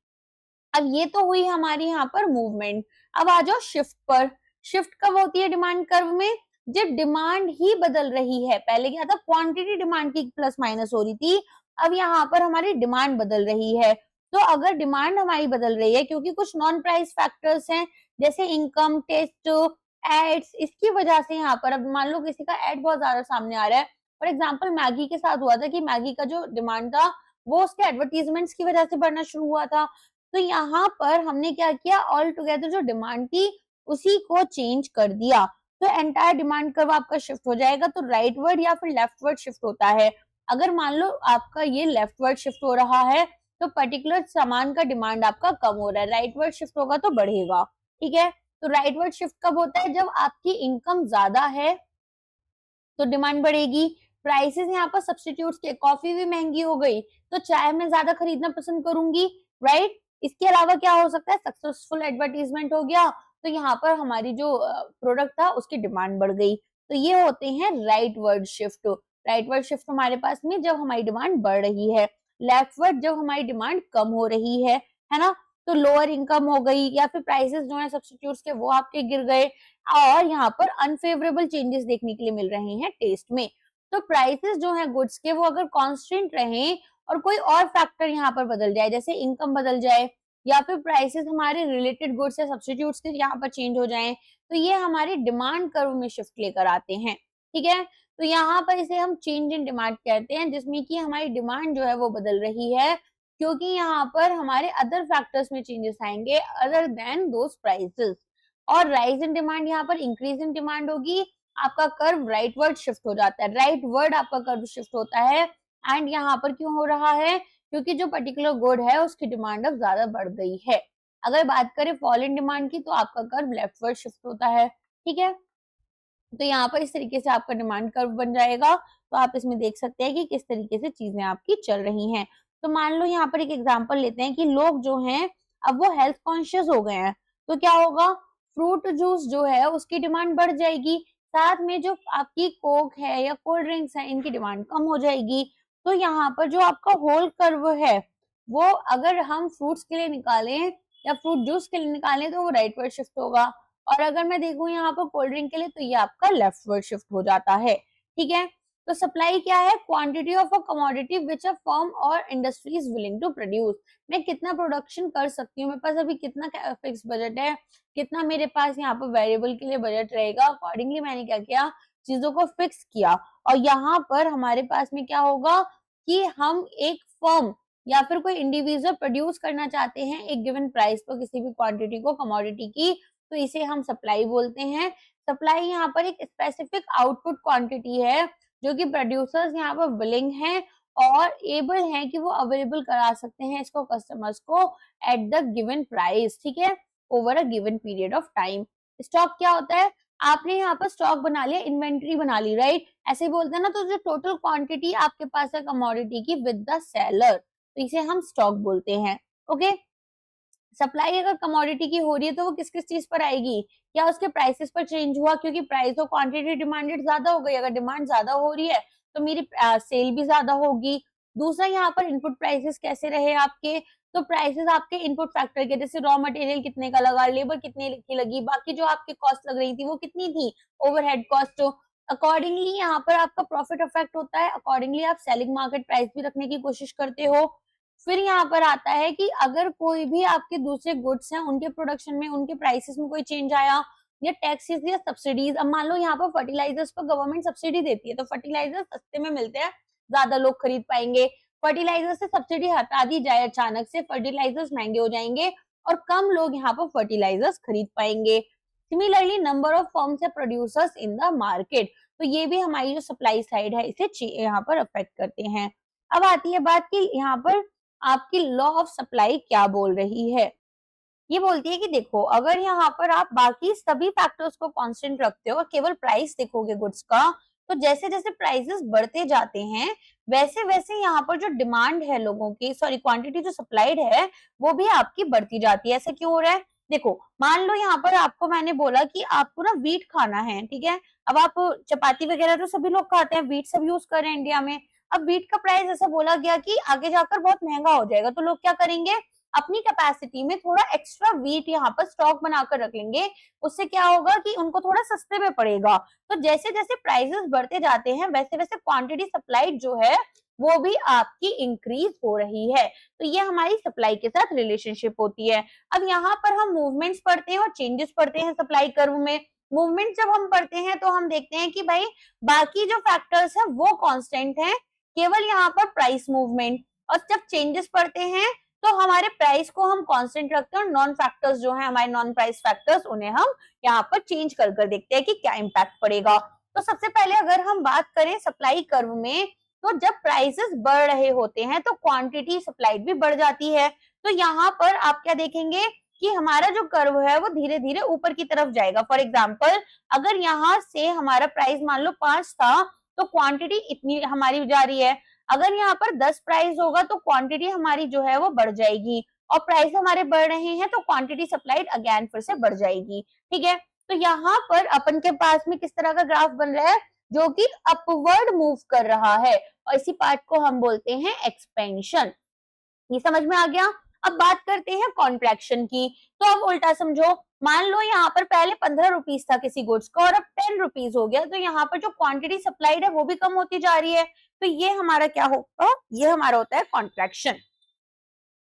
अब ये तो हुई हमारी यहाँ पर मूवमेंट, अब आ जाओ शिफ्ट पर। शिफ्ट कब होती है डिमांड कर्व में, जब डिमांड ही बदल रही है। पहले क्या था, क्वांटिटी डिमांड की प्लस माइनस हो रही थी, अब यहाँ पर हमारी डिमांड बदल रही है। तो अगर डिमांड हमारी बदल रही है क्योंकि कुछ नॉन प्राइस फैक्टर्स हैं जैसे इनकम, टेस्ट, एड्स, इसकी वजह से यहाँ पर अब मान लो किसी का एड बहुत ज्यादा सामने आ रहा है, फॉर एग्जाम्पल मैगी के साथ हुआ था कि मैगी का जो डिमांड था वो उसके एडवर्टीजमेंट्स की वजह से बढ़ना शुरू हुआ था। तो यहाँ पर हमने क्या किया, ऑल टुगेदर जो डिमांड थी उसी को चेंज कर दिया, तो एंटायर डिमांड कर्व आपका शिफ्ट हो जाएगा। तो राइटवर्ड या फिर लेफ्टवर्ड शिफ्ट होता है। अगर मान लो आपका ये लेफ्टवर्ड शिफ्ट हो रहा है तो पर्टिकुलर सामान का डिमांड आपका कम हो रहा है, राइटवर्ड शिफ्ट होगा तो बढ़ेगा। ठीक है, तो राइटवर्ड शिफ्ट कब होता है, जब आपकी इनकम ज्यादा है तो डिमांड बढ़ेगी। प्राइसेस यहाँ पर सब्स्टिट्यूट्स के, कॉफी भी महंगी हो गई तो चाय में ज्यादा खरीदना पसंद करूंगी। राइट, इसके अलावा क्या हो सकता है, सक्सेसफुल एडवर्टीजमेंट हो गया तो यहाँ पर हमारी जो प्रोडक्ट था उसकी डिमांड बढ़ गई। तो ये होते हैं right word shift. Right word shift हमारे पास में जब हमारी डिमांड बढ़ रही है, लेफ्ट वर्ड जब हमारी डिमांड कम हो रही है ना, तो लोअर इनकम हो गई या फिर प्राइसेस जो है सब्स्टिट्यूट्स के वो आपके गिर गए, और यहाँ पर अनफेवरेबल चेंजेस देखने के लिए मिल रहे हैं टेस्ट में। तो प्राइसेस जो है गुड्स के वो अगर कांस्टेंट रहें और कोई और फैक्टर यहाँ पर बदल जाए, जैसे इनकम बदल जाए या फिर प्राइसेस हमारे रिलेटेड गुड्स या सब्स्टिट्यूट्स के यहाँ पर चेंज हो जाएं, तो ये हमारी डिमांड कर्व में शिफ्ट लेकर आते हैं। ठीक है, तो यहाँ पर इसे हम चेंज इन डिमांड कहते हैं, जिसमें कि हमारी डिमांड जो है वो बदल रही है, क्योंकि यहाँ पर हमारे अदर फैक्टर्स में चेंजेस आएंगे अदर देन दोस प्राइसेस। और राइज इन डिमांड यहाँ पर इंक्रीज इन डिमांड होगी, आपका कर्व राइटवर्ड शिफ्ट हो जाता है, राइट वर्ड आपका कर्व शिफ्ट होता है। एंड यहाँ पर क्यों हो रहा है, क्योंकि जो पर्टिकुलर गुड है उसकी डिमांड अब ज्यादा बढ़ गई है। अगर बात करें फॉल इन डिमांड की तो आपका कर्व लेफ्टवर्ड शिफ्ट होता है। ठीक है, तो यहाँ पर इस तरीके से आपका डिमांड कर्व बन जाएगा। तो आप इसमें देख सकते हैं कि किस तरीके से चीजें आपकी चल रही हैं। तो मान लो यहाँ पर एक एग्जांपल लेते हैं कि लोग जो हैं अब वो हेल्थ कॉन्शियस हो गए हैं, तो क्या होगा, फ्रूट जूस जो है उसकी डिमांड बढ़ जाएगी, साथ में जो आपकी कोक है या कोल्ड ड्रिंक्स है इनकी डिमांड कम हो जाएगी। तो यहाँ पर जो आपका होल कर्व है वो अगर हम फ्रूट्स के लिए निकालें या फ्रूट जूस के लिए निकालें तो वो राइट वर्ड शिफ्ट होगा। और अगर मैं देखूं यहाँ पर कोल्ड ड्रिंक के लिए तो ये आपका लेफ्ट वर्ड शिफ्ट हो जाता है। ठीक है, तो सप्लाई क्या है? Quantity of a commodity which a firm और industry is willing to produce. मैं कितना प्रोडक्शन कर सकती हूँ, मेरे पास अभी कितना फिक्स बजट है, कितना मेरे पास यहाँ पर वेरिएबल के लिए बजट रहेगा, अकॉर्डिंगली मैंने क्या किया, चीजों को फिक्स किया। और यहाँ पर हमारे पास में क्या होगा कि हम एक फर्म या फिर कोई इंडिविजुअल प्रोड्यूस करना चाहते हैं एक गिवन प्राइस पर किसी भी क्वांटिटी को, कमोडिटी की, तो इसे हम सप्लाई बोलते हैं। सप्लाई यहाँ पर एक स्पेसिफिक आउटपुट क्वांटिटी है जो कि प्रोड्यूसर्स यहाँ पर विलिंग हैं और एबल हैं कि वो अवेलेबल करा सकते हैं इसको कस्टमर्स को एट द गिवन प्राइस। ठीक है, over a given period of time. Stock क्या होता है? आपने यहाँ पर स्टॉक बना लिया, इन्वेंट्री बना ली, राइट? ऐसे ही बोलते हैं ना, तो जो टोटल क्वांटिटी आपके पास है कमोडिटी की विद द सेलर, तो इसे हम स्टॉक बोलते हैं। ओके, सप्लाई अगर कमोडिटी की हो रही है तो वो किस किस चीज पर आएगी? क्या उसके प्राइसेस पर चेंज हुआ क्योंकि प्राइस और क्वांटिटी डिमांडेड ज्यादा हो गई? अगर डिमांड ज्यादा हो रही है तो मेरी सेल भी ज्यादा होगी। दूसरा, यहाँ पर इनपुट प्राइसेस कैसे रहे आपके? तो प्राइसेस आपके इनपुट फैक्टर के, जैसे रॉ मटेरियल कितने का लगा, लेबर कितने की लगी, बाकी जो आपकी कॉस्ट लग रही थी वो कितनी थी, ओवरहेड कॉस्ट। तो अकॉर्डिंगली यहाँ पर आपका प्रॉफिट अफेक्ट होता है, अकॉर्डिंगली आप सेलिंग मार्केट प्राइस भी रखने की कोशिश करते हो। फिर यहाँ पर आता है कि अगर कोई भी आपके दूसरे गुड्स हैं उनके प्रोडक्शन में, उनके प्राइसेस में कोई चेंज आया, या टैक्सेस या सब्सिडीज, अब मान लो यहाँ पर फर्टिलाइजर्स को गवर्नमेंट सब्सिडी देती है तो फर्टिलाइजर सस्ते में मिलते हैं, ज्यादा लोग खरीद पाएंगे। फर्टिलाइजर से सब्सिडी हटा दी जाए अचानक से, फर्टिलाइजर्स महंगे हो जाएंगे और कम लोग यहाँ पर फर्टिलाइजर्स खरीद पाएंगे। सिमिलरली नंबर ऑफ फर्म्स या प्रोड्यूसर्स इन द मार्केट, तो ये भी हमारी जो सप्लाई साइड है इसे यहाँ पर अफेक्ट करते हैं। अब आती है बात कि यहाँ पर आपकी लॉ ऑफ सप्लाई क्या बोल रही है? ये बोलती है कि देखो, अगर यहाँ पर आप बाकी सभी फैक्टर्स को कांस्टेंट रखते हो और केवल प्राइस देखोगे गुड्स का, तो जैसे जैसे प्राइसेस बढ़ते जाते हैं वैसे वैसे यहाँ पर जो डिमांड है लोगों की, सॉरी क्वांटिटी जो सप्लाइड है वो भी आपकी बढ़ती जाती है। ऐसा क्यों हो रहा है? देखो, मान लो यहाँ पर आपको मैंने बोला कि आपको ना व्हीट खाना है, ठीक है? अब आप चपाती वगैरह तो सभी लोग खाते हैं, व्हीट सब यूज कर रहे हैं इंडिया में। अब व्हीट का प्राइस ऐसा बोला गया कि आगे जाकर बहुत महंगा हो जाएगा, तो लोग क्या करेंगे, अपनी कैपेसिटी में थोड़ा एक्स्ट्रा व्हीट यहाँ पर स्टॉक बनाकर रख लेंगे। उससे क्या होगा कि उनको थोड़ा सस्ते में पड़ेगा। तो जैसे जैसे प्राइसेस बढ़ते जाते हैं वैसे वैसे क्वांटिटी सप्लाइड जो है वो भी आपकी इंक्रीज हो रही है। तो ये हमारी सप्लाई के साथ रिलेशनशिप होती है। अब यहाँ पर हम मूवमेंट्स पढ़ते हैं और चेंजेस पढ़ते हैं सप्लाई कर्व में। मूवमेंट जब हम पढ़ते हैं तो हम देखते हैं कि भाई बाकी जो फैक्टर्स है वो कांस्टेंट है, केवल यहाँ पर प्राइस मूवमेंट। और जब चेंजेस पढ़ते हैं तो हमारे प्राइस को हम कांस्टेंट रखते हैं और नॉन फैक्टर्स जो है हमारे नॉन प्राइस फैक्टर्स उन्हें हम यहाँ पर चेंज कर कर देखते हैं कि क्या इम्पैक्ट पड़ेगा। तो सबसे पहले अगर हम बात करें सप्लाई कर्व में, तो जब प्राइसेस बढ़ रहे होते हैं तो क्वांटिटी सप्लाइड भी बढ़ जाती है। तो यहाँ पर आप क्या देखेंगे कि हमारा जो कर्व है वो धीरे धीरे ऊपर की तरफ जाएगा। फॉर एग्जाम्पल, अगर यहाँ से हमारा प्राइस मान लो 5 था तो क्वांटिटी इतनी हमारी जा रही है। अगर यहाँ पर 10 प्राइस होगा तो क्वांटिटी हमारी जो है वो बढ़ जाएगी, और प्राइस हमारे बढ़ रहे हैं तो क्वांटिटी सप्लाइड अगेन फिर से बढ़ जाएगी। ठीक है, तो यहाँ पर अपन के पास में किस तरह का ग्राफ बन रहा है, जो कि अपवर्ड मूव कर रहा है, और इसी पार्ट को हम बोलते हैं एक्सपेंशन। ये समझ में आ गया? अब बात करते हैं कॉन्ट्रैक्शन की। तो अब उल्टा समझो, मान लो यहाँ पर पहले 15 रुपीज था किसी गुड्स का और अब 10 रुपीज हो गया, तो यहाँ पर जो क्वांटिटी सप्लाइड है वो भी कम होती जा रही है। तो ये हमारा क्या होगा, ये हमारा होता है कॉन्ट्रैक्शन।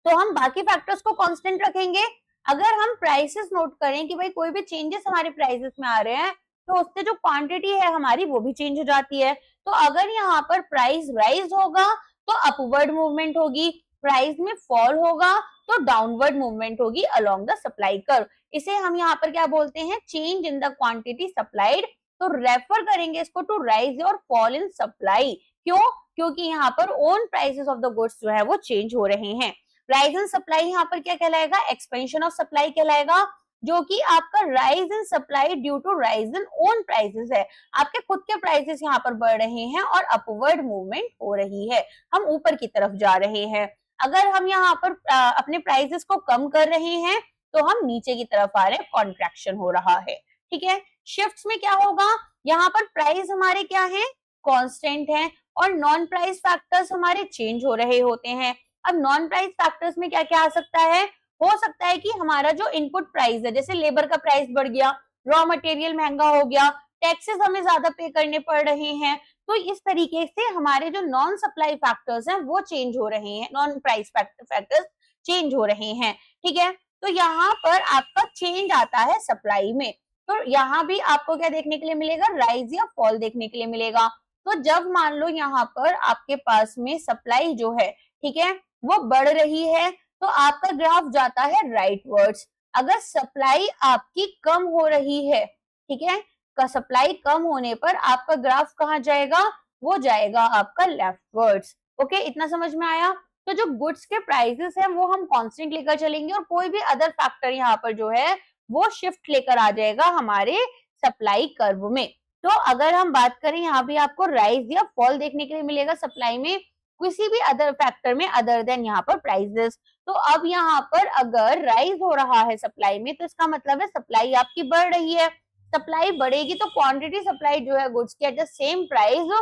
तो हम बाकी फैक्टर्स को कांस्टेंट रखेंगे। अगर हम प्राइसेस नोट करें कि भाई कोई भी चेंजेस हमारे प्राइसेस में आ रहे हैं तो उससे जो क्वांटिटी है हमारी वो भी चेंज हो जाती है। तो अगर यहाँ पर प्राइस राइज होगा तो अपवर्ड मूवमेंट होगी, प्राइस में फॉल होगा तो डाउनवर्ड मूवमेंट होगी अलोंग द सप्लाई कर्व। इसे हम यहाँ पर क्या बोलते हैं, change in the quantity supplied. तो रेफर करेंगे इसको टू राइज और फॉल इन सप्लाई। क्यों? क्योंकि यहाँ पर own prices of the goods जो है वो चेंज हो रहे हैं। राइज इन सप्लाई यहाँ पर क्या कहलाएगा, एक्सपेंशन ऑफ सप्लाई कहलाएगा, जो कि आपका rise in supply due to rise in own prices है। आपके खुद के प्राइसेस यहाँ पर बढ़ रहे हैं और अपवर्ड मूवमेंट हो रही है, हम ऊपर की तरफ जा रहे हैं। अगर हम यहाँ पर अपने प्राइसेस को कम कर रहे हैं तो हम नीचे की तरफ आ रहे हैं, कॉन्ट्रैक्शन हो रहा है। ठीक है, शिफ्ट्स में क्या होगा, यहाँ पर प्राइस हमारे क्या है, कांस्टेंट है, और नॉन प्राइस फैक्टर्स हमारे चेंज हो रहे होते हैं। अब नॉन प्राइस फैक्टर्स में क्या क्या आ सकता है, हो सकता है कि हमारा जो इनपुट प्राइस है, जैसे लेबर का प्राइस बढ़ गया, रॉ मटेरियल महंगा हो गया, टैक्सेस हमें ज्यादा पे करने पड़ रहे हैं, तो इस तरीके से हमारे जो नॉन सप्लाई फैक्टर्स हैं वो चेंज हो रहे हैं, नॉन प्राइस फैक्टर्स चेंज हो रहे हैं, ठीक है। तो यहाँ पर आपका चेंज आता है सप्लाई में, तो यहाँ भी आपको क्या देखने के लिए मिलेगा, राइज या फॉल देखने के लिए मिलेगा। तो जब मान लो यहाँ पर आपके पास में सप्लाई जो है, ठीक है, वो बढ़ रही है, तो आपका ग्राफ जाता है राइटवर्ड्स। अगर सप्लाई आपकी कम हो रही है, ठीक है, का सप्लाई कम होने पर आपका ग्राफ कहाँ जाएगा, वो जाएगा आपका लेफ्टवर्ड्स। ओके, इतना समझ में आया। तो जो गुड्स के प्राइसेस हैं वो हम कांस्टेंट लेकर चलेंगे और कोई भी अदर फैक्टर यहाँ पर जो है वो शिफ्ट लेकर आ जाएगा हमारे सप्लाई कर्व में। तो अगर हम बात करें, यहाँ भी आपको राइज या फॉल देखने के लिए मिलेगा सप्लाई में, किसी भी अदर फैक्टर में अदर देन यहाँ पर प्राइसेस। तो अब यहाँ पर अगर राइज हो रहा है सप्लाई में, तो इसका मतलब है सप्लाई आपकी बढ़ रही है। सप्लाई बढ़ेगी तो क्वांटिटी सप्लाई जो है गुड्स की एट द सेम प्राइस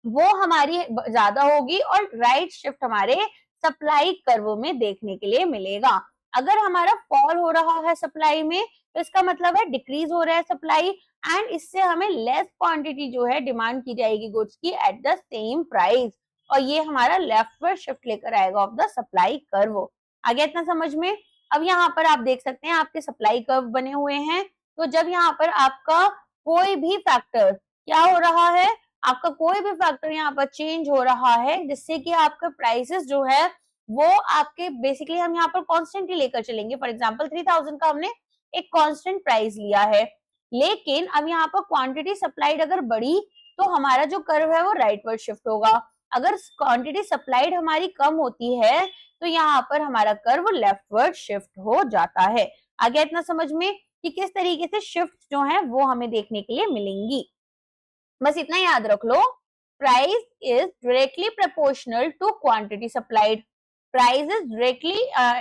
वो हमारी ज्यादा होगी और राइट शिफ्ट हमारे सप्लाई कर्व में देखने के लिए मिलेगा। अगर हमारा फॉल हो रहा है सप्लाई में, तो इसका मतलब है डिक्रीज हो रहा है सप्लाई, एंड इससे हमें लेस क्वांटिटी जो है डिमांड की जाएगी गुड्स की एट द सेम प्राइस, और ये हमारा लेफ्टवर्ड शिफ्ट लेकर आएगा ऑफ द सप्लाई कर्व। आ गया इतना समझ में। अब यहाँ पर आप देख सकते हैं आपके सप्लाई कर्व बने हुए हैं, तो जब यहाँ पर आपका कोई भी फैक्टर क्या हो रहा है, आपका कोई भी फैक्टर यहाँ पर चेंज हो रहा है, जिससे कि आपका प्राइसेस जो है वो आपके बेसिकली हम यहाँ पर कांस्टेंट ही लेकर चलेंगे। फॉर एग्जांपल 3000 का हमने एक कांस्टेंट प्राइस लिया है, लेकिन अब यहाँ पर क्वांटिटी सप्लाइड अगर बढ़ी तो हमारा जो कर्व है वो राइटवर्ड शिफ्ट होगा। अगर क्वांटिटी सप्लाइड हमारी कम होती है तो यहाँ पर हमारा कर्व लेफ्टवर्ड शिफ्ट हो जाता है। आगे इतना समझ में कि किस तरीके से शिफ्ट जो है वो हमें देखने के लिए मिलेंगी। बस इतना याद रख लो, price is directly proportional to quantity supplied, price is directly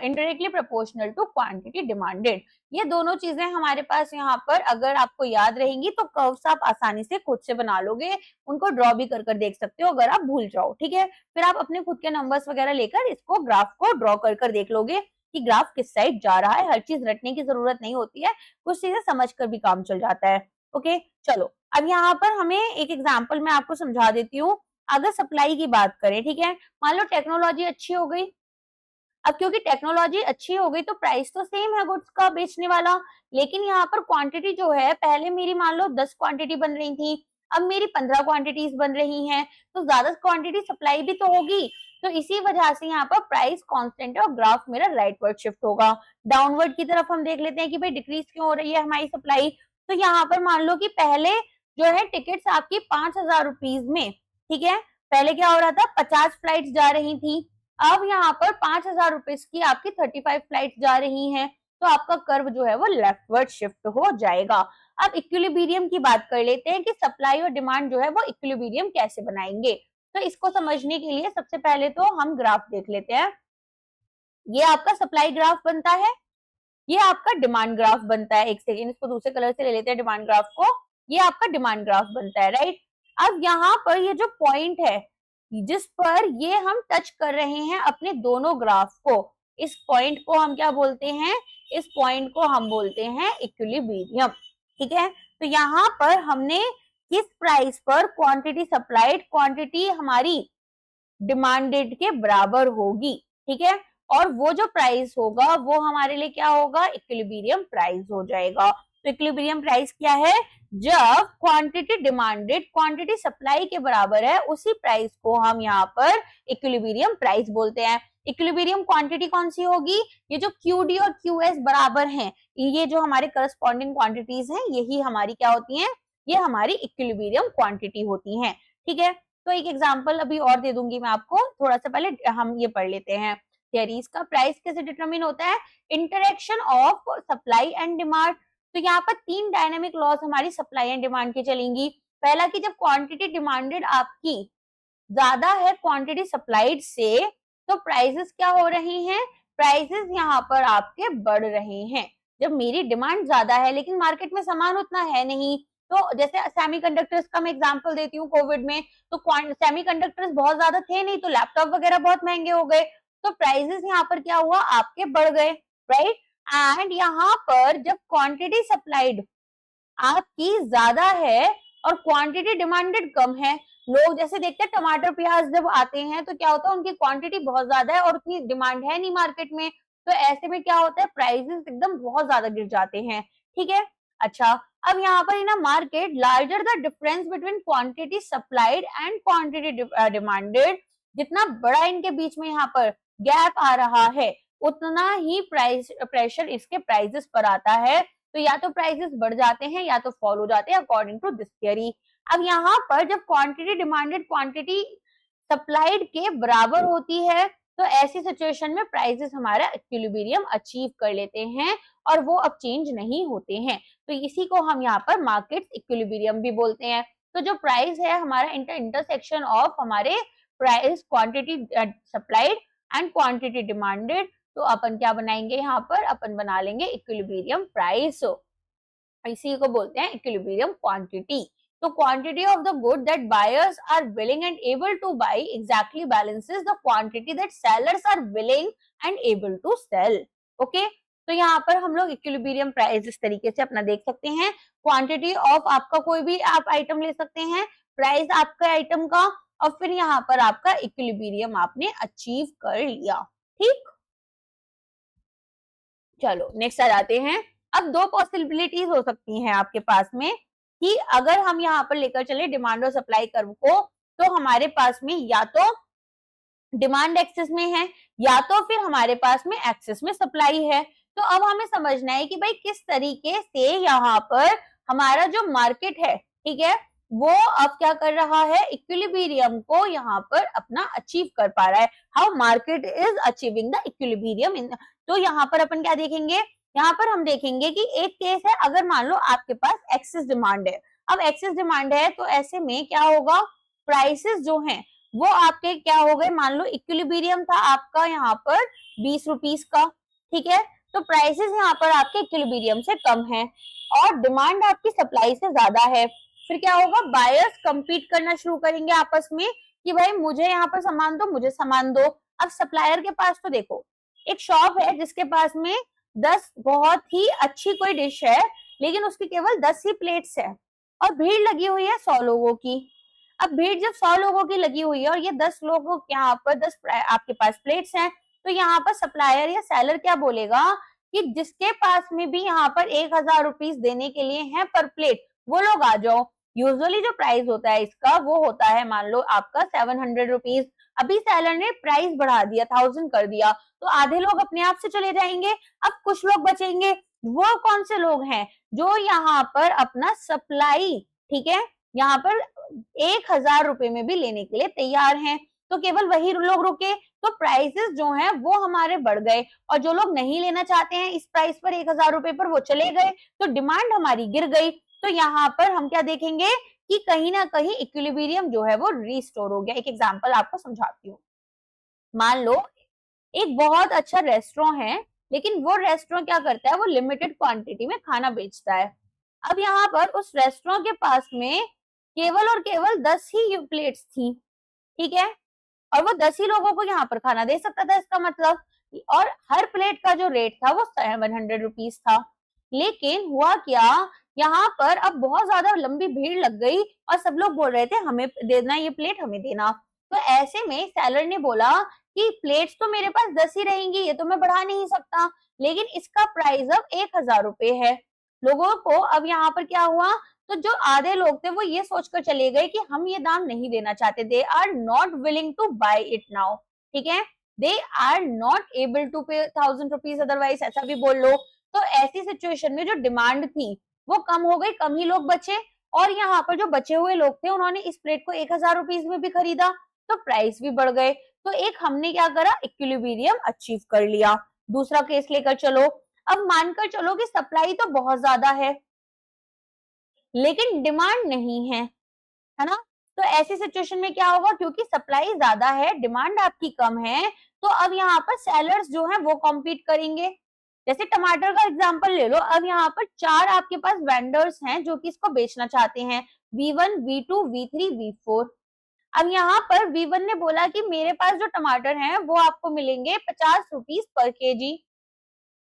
indirectly proportional to quantity demanded. ये दोनों चीजें हमारे पास यहाँ पर अगर आपको याद रहेंगी तो कर्व्स आप आसानी से खुद से बना लोगे, उनको ड्रॉ भी कर देख सकते हो अगर आप भूल जाओ, ठीक है। फिर आप अपने खुद के नंबर्स वगैरह लेकर इसको ग्राफ को ड्रॉ कर देख लोगे कि ग्राफ किस साइड जा रहा है। हर चीज रटने की जरूरत नहीं होती है, कुछ चीजें समझ कर भी काम चल जाता है। ओके चलो, अब यहाँ पर हमें एक एग्जाम्पल मैं आपको समझा देती हूँ। अगर सप्लाई की बात करें, ठीक है, मान लो टेक्नोलॉजी अच्छी हो गई। अब क्योंकि टेक्नोलॉजी अच्छी हो गई तो प्राइस तो सेम है गुड्स का बेचने वाला, लेकिन यहाँ पर क्वांटिटी जो है, पहले मेरी मान लो 10 क्वांटिटी बन रही थी, अब मेरी 15 क्वांटिटीज बन रही हैं, तो ज्यादा क्वांटिटी सप्लाई भी तो होगी। तो इसी वजह से यहाँ पर प्राइस कांस्टेंट है और ग्राफ मेरा राइटवर्ड शिफ्ट होगा। डाउनवर्ड की तरफ हम देख लेते हैं कि भाई डिक्रीज क्यों हो रही है हमारी सप्लाई। तो यहाँ पर मान लो कि पहले जो है टिकट्स आपकी 5000 रुपीज में, ठीक है, पहले क्या हो रहा था, 50 फ्लाइट्स जा रही थी। अब यहाँ पर 5000 रुपीज की आपकी 35 फ्लाइट्स जा रही हैं, तो आपका कर्व जो है वो लेफ्टवर्ड शिफ्ट हो जाएगा। अब इक्विलिब्रियम की बात कर लेते हैं कि सप्लाई और डिमांड जो है वो इक्विलिब्रियम कैसे बनाएंगे। तो इसको समझने के लिए सबसे पहले तो हम ग्राफ देख लेते हैं। ये आपका सप्लाई ग्राफ बनता है, ये आपका डिमांड ग्राफ बनता है। एक सेकेंड, इसको दूसरे कलर से ले लेते हैं डिमांड ग्राफ को। ये आपका डिमांड ग्राफ बनता है, राइट। अब यहाँ पर ये जो पॉइंट है जिस पर ये हम टच कर रहे हैं अपने दोनों ग्राफ को, इस पॉइंट को हम क्या बोलते हैं, इस पॉइंट को हम बोलते हैं इक्विलिब्रियम, ठीक है। तो यहाँ पर हमने किस प्राइस पर क्वांटिटी सप्लाइड क्वांटिटी हमारी डिमांडेड के बराबर होगी, ठीक है, और वो जो प्राइस होगा वो हमारे लिए क्या होगा, इक्विलिब्रियम प्राइस हो जाएगा। तो इक्विलिब्रियम प्राइस क्या है, जब क्वांटिटी डिमांडेड क्वांटिटी सप्लाई के बराबर है, उसी प्राइस को हम यहाँ पर इक्विलिब्रियम प्राइस बोलते हैं। इक्विलिब्रियम क्वांटिटी कौन सी होगी, ये जो क्यूडी और क्यूएस बराबर हैं, ये जो हमारे करस्पॉन्डिंग क्वांटिटीज हैं, यही हमारी क्या होती हैं, ये हमारी इक्विलिब्रियम क्वांटिटी होती हैं, ठीक है। तो एक एग्जांपल अभी और दे दूंगी मैं आपको, थोड़ा सा पहले हम ये पढ़ लेते हैं। थियरीज का प्राइस कैसे डिटरमिन होता है, interaction of supply and demand. तो यहाँ पर 3 डायनामिक लॉज हमारी सप्लाई एंड डिमांड की चलेंगी। पहला कि जब क्वांटिटी डिमांडेड आपकी ज्यादा है क्वांटिटी सप्लाइड से, तो प्राइसेस क्या हो रही हैं, प्राइसेस यहाँ पर आपके बढ़ रहे हैं। जब मेरी डिमांड ज्यादा है लेकिन मार्केट में सामान उतना है नहीं, तो जैसे सेमीकंडक्टर्स का मैं एग्जांपल देती हूँ, कोविड में तो सेमीकंडक्टर्स बहुत ज्यादा थे नहीं, तो लैपटॉप वगैरह बहुत महंगे हो गए। तो प्राइसेस यहाँ पर क्या हुआ, आपके बढ़ गए, राइट। एंड यहाँ पर जब क्वांटिटी सप्लाइड आपकी ज्यादा है और क्वांटिटी डिमांडेड कम है, लोग जैसे देखते हैं टमाटर प्याज जब आते हैं तो क्या होता है, उनकी क्वांटिटी बहुत ज्यादा है और उतनी डिमांड है नहीं मार्केट में, तो ऐसे में क्या होता है, प्राइसेस एकदम बहुत ज्यादा गिर जाते हैं, ठीक है। अच्छा, अब यहाँ पर इन market larger the difference between quantity supplied and quantity demanded, जितना बड़ा इनके बीच में यहाँ पर गैप आ रहा है उतना ही प्राइस प्रेशर इसके प्राइसेस पर आता है, तो या तो प्राइसेस बढ़ जाते हैं या तो फॉल हो जाते हैं अकॉर्डिंग टू दिस थियरी। अब यहाँ पर जब क्वांटिटी डिमांडेड क्वांटिटी सप्लाइड के बराबर होती है तो ऐसी सिचुएशन में प्राइसेस हमारा इक्विलिब्रियम अचीव कर लेते हैं और वो अब चेंज नहीं होते हैं, तो इसी को हम यहाँ पर मार्केट इक्विलिब्रियम भी बोलते हैं। तो जो प्राइस है हमारा इंटरसेक्शन ऑफ हमारे price quantity supplied and quantity demanded, तो अपन क्या बनाएंगे, यहाँ पर अपन बना लेंगे इक्विलिब्रियम प्राइस, इसी को बोलते हैं इक्विलिब्रियम क्वांटिटी। तो quantity of the good that buyers are willing and able to buy exactly balances the quantity that sellers are willing and able to sell. Okay, तो यहाँ पर हम लोग इक्विलिब्रियम प्राइस इस तरीके से अपना देख सकते हैं, क्वांटिटी ऑफ आपका कोई भी आप आइटम ले सकते हैं, प्राइस आपका आइटम का, और फिर यहाँ पर आपका इक्विलिब्रियम आपने अचीव कर लिया, ठीक। चलो नेक्स्ट आ जाते हैं। अब दो पॉसिबिलिटीज हो सकती हैं आपके पास में कि अगर हम यहाँ पर लेकर चले डिमांड और सप्लाई कर्व को, तो हमारे पास में या तो डिमांड एक्सेस में है या तो फिर हमारे पास में एक्सेस में सप्लाई है। तो अब हमें समझना है कि भाई किस तरीके से यहाँ पर हमारा जो मार्केट है, ठीक है, वो अब क्या कर रहा है, इक्विलिब्रियम को यहाँ पर अपना अचीव कर पा रहा है, how market is achieving the equilibrium इन। तो यहाँ पर अपन क्या देखेंगे, यहाँ पर हम देखेंगे कि एक केस है, अगर मान लो आपके पास एक्सेस डिमांड है, अब एक्सेस डिमांड है तो ऐसे में क्या होगा, प्राइसेस जो हैं वो आपके क्या हो गए, मान लो इक्विलिब्रियम था आपका यहाँ पर 20 रुपीस का, ठीक है, तो प्राइसेस यहाँ पर आपके इक्विलिब्रियम से कम है और डिमांड आपकी सप्लाई से ज्यादा है, फिर क्या होगा, बायर्स कंपीट करना शुरू करेंगे आपस में कि भाई मुझे यहाँ पर सामान दो, मुझे सामान दो। अब सप्लायर के पास तो देखो एक शॉप है जिसके पास में 10 बहुत ही अच्छी कोई डिश है लेकिन उसकी केवल 10 ही प्लेट्स है और भीड़ लगी हुई है 100 लोगों की। अब भीड़ जब 100 लोगों की लगी हुई है और ये 10 लोगों यहाँ पर 10 आपके पास प्लेट्स हैं, तो यहाँ पर सप्लायर या सेलर क्या बोलेगा कि जिसके पास में भी यहाँ पर 1000 रुपीज देने के लिए है पर प्लेट, वो लोग आ जाओ। यूजुअली जो प्राइस होता है इसका वो होता है मान लो आपका 700 रुपीज, अभी सेलर ने प्राइस बढ़ा दिया 1000 कर दिया, तो आधे लोग अपने आप से चले जाएंगे। अब कुछ लोग बचेंगे, वो कौन से लोग हैं, जो यहाँ पर अपना सप्लाई, ठीक है, यहाँ पर 1000 रुपए में भी लेने के लिए तैयार हैं, तो केवल वही लोग रुके, तो प्राइसेस जो हैं वो हमारे बढ़ गए और जो लोग नहीं लेना चाहते हैं इस प्राइस पर 1000 रुपए पर वो चले गए, तो डिमांड हमारी गिर गई। तो यहाँ पर हम क्या देखेंगे कि कहीं ना कहीं इक्विलिब्रियम जो है वो रिस्टोर हो गया। एक एग्जांपल आपको समझाती हूँ, मान लो एक बहुत अच्छा रेस्टोरेंट है लेकिन वो रेस्टोरेंट क्या करता है, वो लिमिटेड क्वांटिटी में खाना बेचता है। अब यहाँ पर उस रेस्टोरेंट के पास में केवल और केवल 10 ही प्लेट्स थी, ठीक है, और वो 10 ही लोगों को यहाँ पर खाना दे सकता था इसका मतलब, और हर प्लेट का जो रेट था वो 700 रुपीज था। लेकिन हुआ क्या, यहाँ पर अब बहुत ज्यादा लंबी भीड़ लग गई और सब लोग बोल रहे थे हमें देना, ये प्लेट हमें देना। तो ऐसे में सेलर ने बोला कि प्लेट्स तो मेरे पास 10 ही रहेंगी, ये तो मैं बढ़ा नहीं सकता, लेकिन इसका प्राइस अब 1000 रुपए है। लोगों को अब यहाँ पर क्या हुआ, तो जो आधे लोग थे वो ये सोचकर चले गए कि हम ये दाम नहीं देना चाहते, they are not willing to buy it now, ठीक है, they are not able to pay 1000 rupees otherwise, ऐसा भी बोल लो। तो ऐसी सिचुएशन में जो डिमांड थी वो कम हो गई, कम ही लोग बचे और यहाँ पर जो बचे हुए लोग थे उन्होंने इस प्लेट को 1000 रुपीज में भी खरीदा, तो प्राइस भी बढ़ गए। तो एक हमने क्या करा, इक्विलिब्रियम अचीव कर लिया। दूसरा केस लेकर चलो, अब मानकर चलो कि सप्लाई तो बहुत ज्यादा है लेकिन डिमांड नहीं है ना, तो ऐसी सिचुएशन में क्या होगा, क्योंकि सप्लाई ज्यादा है डिमांड आपकी कम है, तो अब यहाँ पर सेलर्स जो है वो कॉम्पीट करेंगे। जैसे टमाटर का एग्जांपल ले लो, अब यहाँ पर 4 आपके पास वेंडर्स हैं जो कि इसको बेचना चाहते हैं, V1, V2, V3, V4। अब यहाँ पर V1 ने बोला कि मेरे पास जो टमाटर हैं वो आपको मिलेंगे 50 रुपीज पर केजी।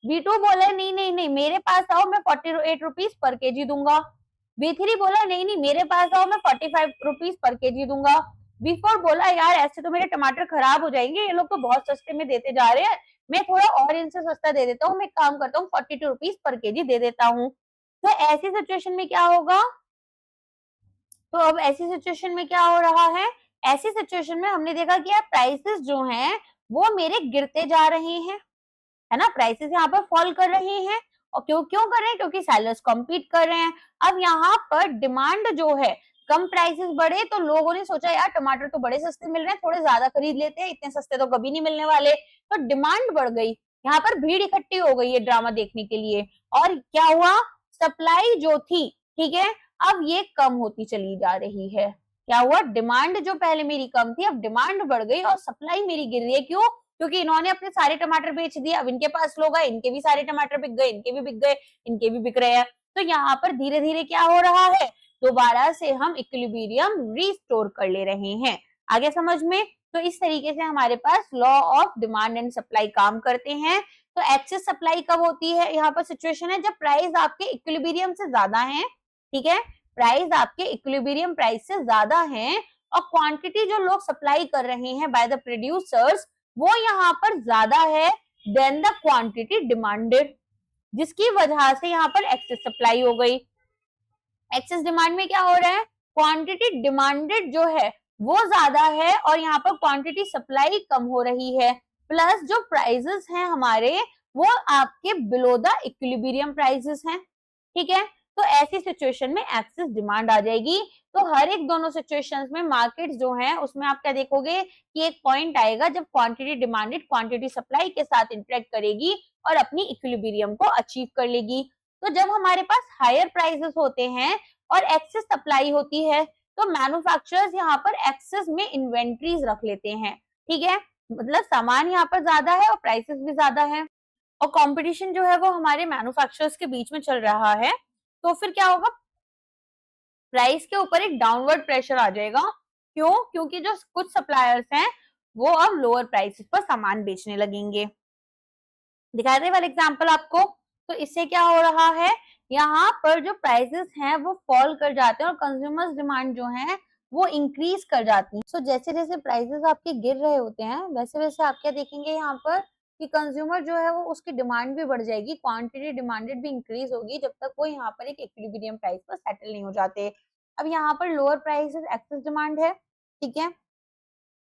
V2 बोला नहीं नहीं नहीं, मेरे पास आओ, मैं 48 रुपीज पर केजी दूंगा। V3 बोला नहीं नहीं, मेरे पास आओ, मैं 45 रुपीज पर केजी दूंगा। V4 बोला यार ऐसे तो मेरे टमाटर खराब हो जाएंगे, ये लोग तो बहुत सस्ते में देते जा रहे हैं, मैं थोड़ा और इनसे सस्ता दे देता हूँ, मैं काम करता हूँ 42 रुपीज पर केजी दे देता हूँ। तो ऐसी सिचुएशन में क्या होगा, तो अब ऐसी सिचुएशन में क्या हो रहा है, ऐसी सिचुएशन में हमने देखा कि यार प्राइसेस जो हैं वो मेरे गिरते जा रहे हैं, है ना, प्राइसेस यहाँ पर फॉल कर रहे हैं। और क्यों क्यों कर रहे हैं, क्योंकि सेलर्स कम्पीट कर रहे हैं। अब यहाँ पर डिमांड जो है, कम प्राइसेस बढ़े तो लोगों ने सोचा यार टमाटर तो बड़े सस्ते मिल रहे हैं, थोड़े ज्यादा खरीद लेते हैं, इतने सस्ते तो कभी नहीं मिलने वाले, तो डिमांड बढ़ गई, यहाँ पर भीड़ इकट्ठी हो गई है ड्रामा देखने के लिए। और क्या हुआ, सप्लाई जो थी, ठीक है, अब ये कम होती चली जा रही है। क्या हुआ, डिमांड जो पहले मेरी कम थी अब डिमांड बढ़ गई और सप्लाई मेरी गिर रही है। क्यों, क्योंकि इन्होंने अपने सारे टमाटर बेच दिए, अब इनके पास लोग आए, इनके भी सारे टमाटर बिक गए, इनके भी बिक गए, इनके भी बिक रहे हैं। तो यहाँ पर धीरे धीरे क्या हो रहा है, दोबारा से हम इक्विलिब्रियम रिस्टोर कर ले रहे हैं। आगे समझ में, तो इस तरीके से हमारे पास law of demand and supply काम करते हैं। तो एक्सेस सप्लाई कब होती है, यहाँ पर सिचुएशन है जब प्राइस आपके इक्विलिब्रियम से ज्यादा है, ठीक है, प्राइस आपके इक्विलिब्रियम प्राइस से ज्यादा है और क्वांटिटी जो लोग सप्लाई कर रहे हैं बाय द प्रोड्यूसर्स वो यहाँ पर ज्यादा है देन द क्वांटिटी डिमांडेड, जिसकी वजह से यहाँ पर एक्सेस सप्लाई हो गई। एक्सेस डिमांड में क्या हो रहा है, क्वांटिटी डिमांडेड जो है वो ज्यादा है और यहाँ पर क्वांटिटी सप्लाई कम हो रही है, प्लस जो प्राइसेस हैं हमारे वो आपके बिलो द इक्विलिब्रियम प्राइसेस हैं, ठीक है। तो ऐसी सिचुएशन में एक्सेस डिमांड आ जाएगी। तो हर एक दोनों सिचुएशंस में मार्केट जो है उसमें आप क्या देखोगे कि एक पॉइंट आएगा जब क्वांटिटी डिमांडेड क्वांटिटी सप्लाई के साथ इंटरेक्ट करेगी और अपनी इक्विलिब्रियम को अचीव कर लेगी। तो जब हमारे पास हायर प्राइसेस होते हैं और एक्सेस सप्लाई होती है तो मैन्युफैक्चरर्स यहाँ पर एक्सेस में इन्वेंट्रीज रख लेते हैं, ठीक है, मतलब सामान यहाँ पर ज्यादा है और प्राइसेस भी ज्यादा है और कंपटीशन जो है वो हमारे मैन्युफैक्चरर्स के बीच में चल रहा है। तो फिर क्या होगा, प्राइस के ऊपर एक डाउनवर्ड प्रेशर आ जाएगा। क्यों, क्योंकि जो कुछ सप्लायर्स हैं वो अब लोअर प्राइसेस पर सामान बेचने लगेंगे। दिखाते हैं वाला एग्जांपल आपको। तो इससे क्या हो रहा है, यहाँ पर जो प्राइसेस हैं वो फॉल कर जाते हैं और कंज्यूमर्स डिमांड जो है वो इंक्रीज कर जाती है। सो जैसे जैसे प्राइसेस आपके गिर रहे होते हैं वैसे वैसे आप क्या देखेंगे यहाँ पर कि कंज्यूमर जो है वो उसकी डिमांड भी बढ़ जाएगी, क्वांटिटी डिमांडेड भी इंक्रीज होगी जब तक वो यहाँ पर एक इक्विलिब्रियम प्राइस पर सेटल नहीं हो जाते। अब यहाँ पर लोअर प्राइसेस एक्सेस डिमांड है, ठीक है,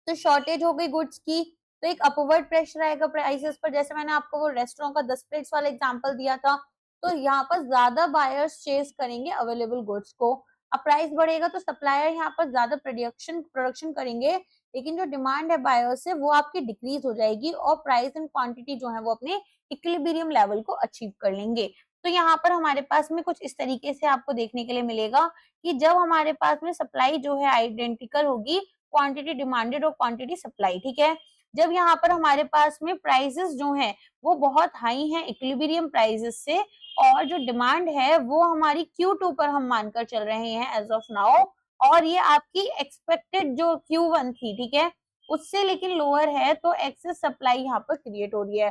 तो शॉर्टेज हो गई गुड्स की, तो एक अपवर्ड प्रेशर आएगा प्राइसेस पर। जैसे मैंने आपको वो रेस्टोरेंट का 10 प्लेट्स वाला एग्जांपल दिया था, तो यहाँ पर ज्यादा बायर्स चेस करेंगे अवेलेबल गुड्स को। अब प्राइस बढ़ेगा तो सप्लायर यहाँ पर ज्यादा प्रोडक्शन करेंगे, लेकिन जो डिमांड है बायर्स से वो आपकी डिक्रीज हो जाएगी और प्राइस एंड क्वांटिटी जो है वो अपने इक्विलिब्रियम लेवल को अचीव कर लेंगे। तो यहाँ पर हमारे पास में कुछ इस तरीके से आपको देखने के लिए मिलेगा कि जब हमारे पास में सप्लाई जो है आइडेंटिकल होगी, क्वांटिटी डिमांडेड और क्वांटिटी सप्लाई, ठीक है, जब यहाँ पर हमारे पास में प्राइसेस जो हैं वो बहुत हाई हैं इक्विलिब्रियम प्राइसेस से और जो डिमांड है वो हमारी Q2 पर हम मानकर चल रहे हैं एज ऑफ नाउ, और ये आपकी एक्सपेक्टेड जो Q1 थी, ठीक है, उससे लेकिन लोअर है, तो एक्सेस सप्लाई यहाँ पर क्रिएट हो रही है।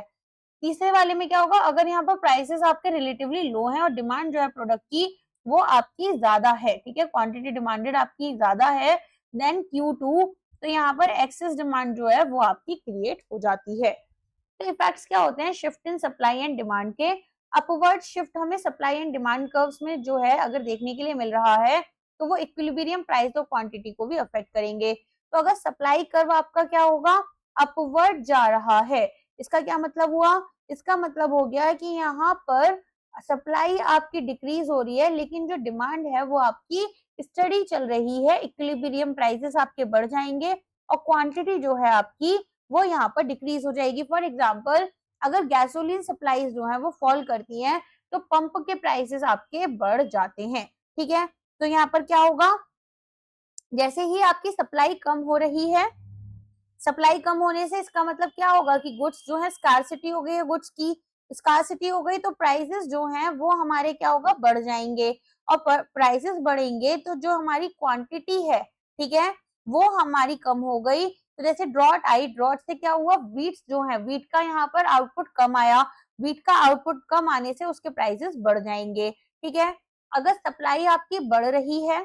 तीसरे वाले में क्या होगा, अगर यहाँ पर प्राइसेस आपके रिलेटिवली लो हैं और डिमांड जो है प्रोडक्ट की वो आपकी ज्यादा है, ठीक है, क्वांटिटी डिमांडेड आपकी ज्यादा है देन Q2, तो यहाँ पर एक्सेस डिमांड जो है वो आपकी क्रिएट हो जाती है। तो इफेक्ट्स क्या होते हैं shift in supply and demand के, अपवर्ड शिफ्ट हमें सप्लाई एंड डिमांड कर्व्स में जो है अगर देखने के लिए मिल रहा है तो वो इक्विलिब्रियम प्राइस और क्वांटिटी को भी अफेक्ट करेंगे। तो अगर सप्लाई कर्व आपका क्या होगा, अपवर्ड जा रहा है, इसका क्या मतलब हुआ, इसका मतलब हो गया कि यहाँ पर सप्लाई आपकी डिक्रीज हो रही है लेकिन जो डिमांड है वो आपकी स्टडी चल रही है, इक्विलिब्रियम प्राइसेस आपके बढ़ जाएंगे और क्वांटिटी जो है आपकी वो यहाँ पर डिक्रीज हो जाएगी। फॉर एग्जांपल अगर गैसोलीन सप्लाईज जो है वो फॉल करती हैं तो पंप के प्राइसेस आपके बढ़ जाते हैं, ठीक है। तो यहाँ पर क्या होगा, जैसे ही आपकी सप्लाई कम हो रही है, सप्लाई कम होने से इसका मतलब क्या होगा कि गुड्स जो है स्कार्सिटी हो गई है, गुड्स की स्कार्सिटी हो गई तो प्राइसेस जो हैं वो हमारे क्या होगा बढ़ जाएंगे और प्राइसेस बढ़ेंगे तो जो हमारी क्वांटिटी है, ठीक है, वो हमारी कम हो गई। तो जैसे ड्रॉट आई, ड्रॉट से क्या हुआ, वीट जो है, वीट का यहाँ पर आउटपुट कम आया, वीट का आउटपुट कम आने से उसके प्राइसेस बढ़ जाएंगे। ठीक है, अगर सप्लाई आपकी बढ़ रही है,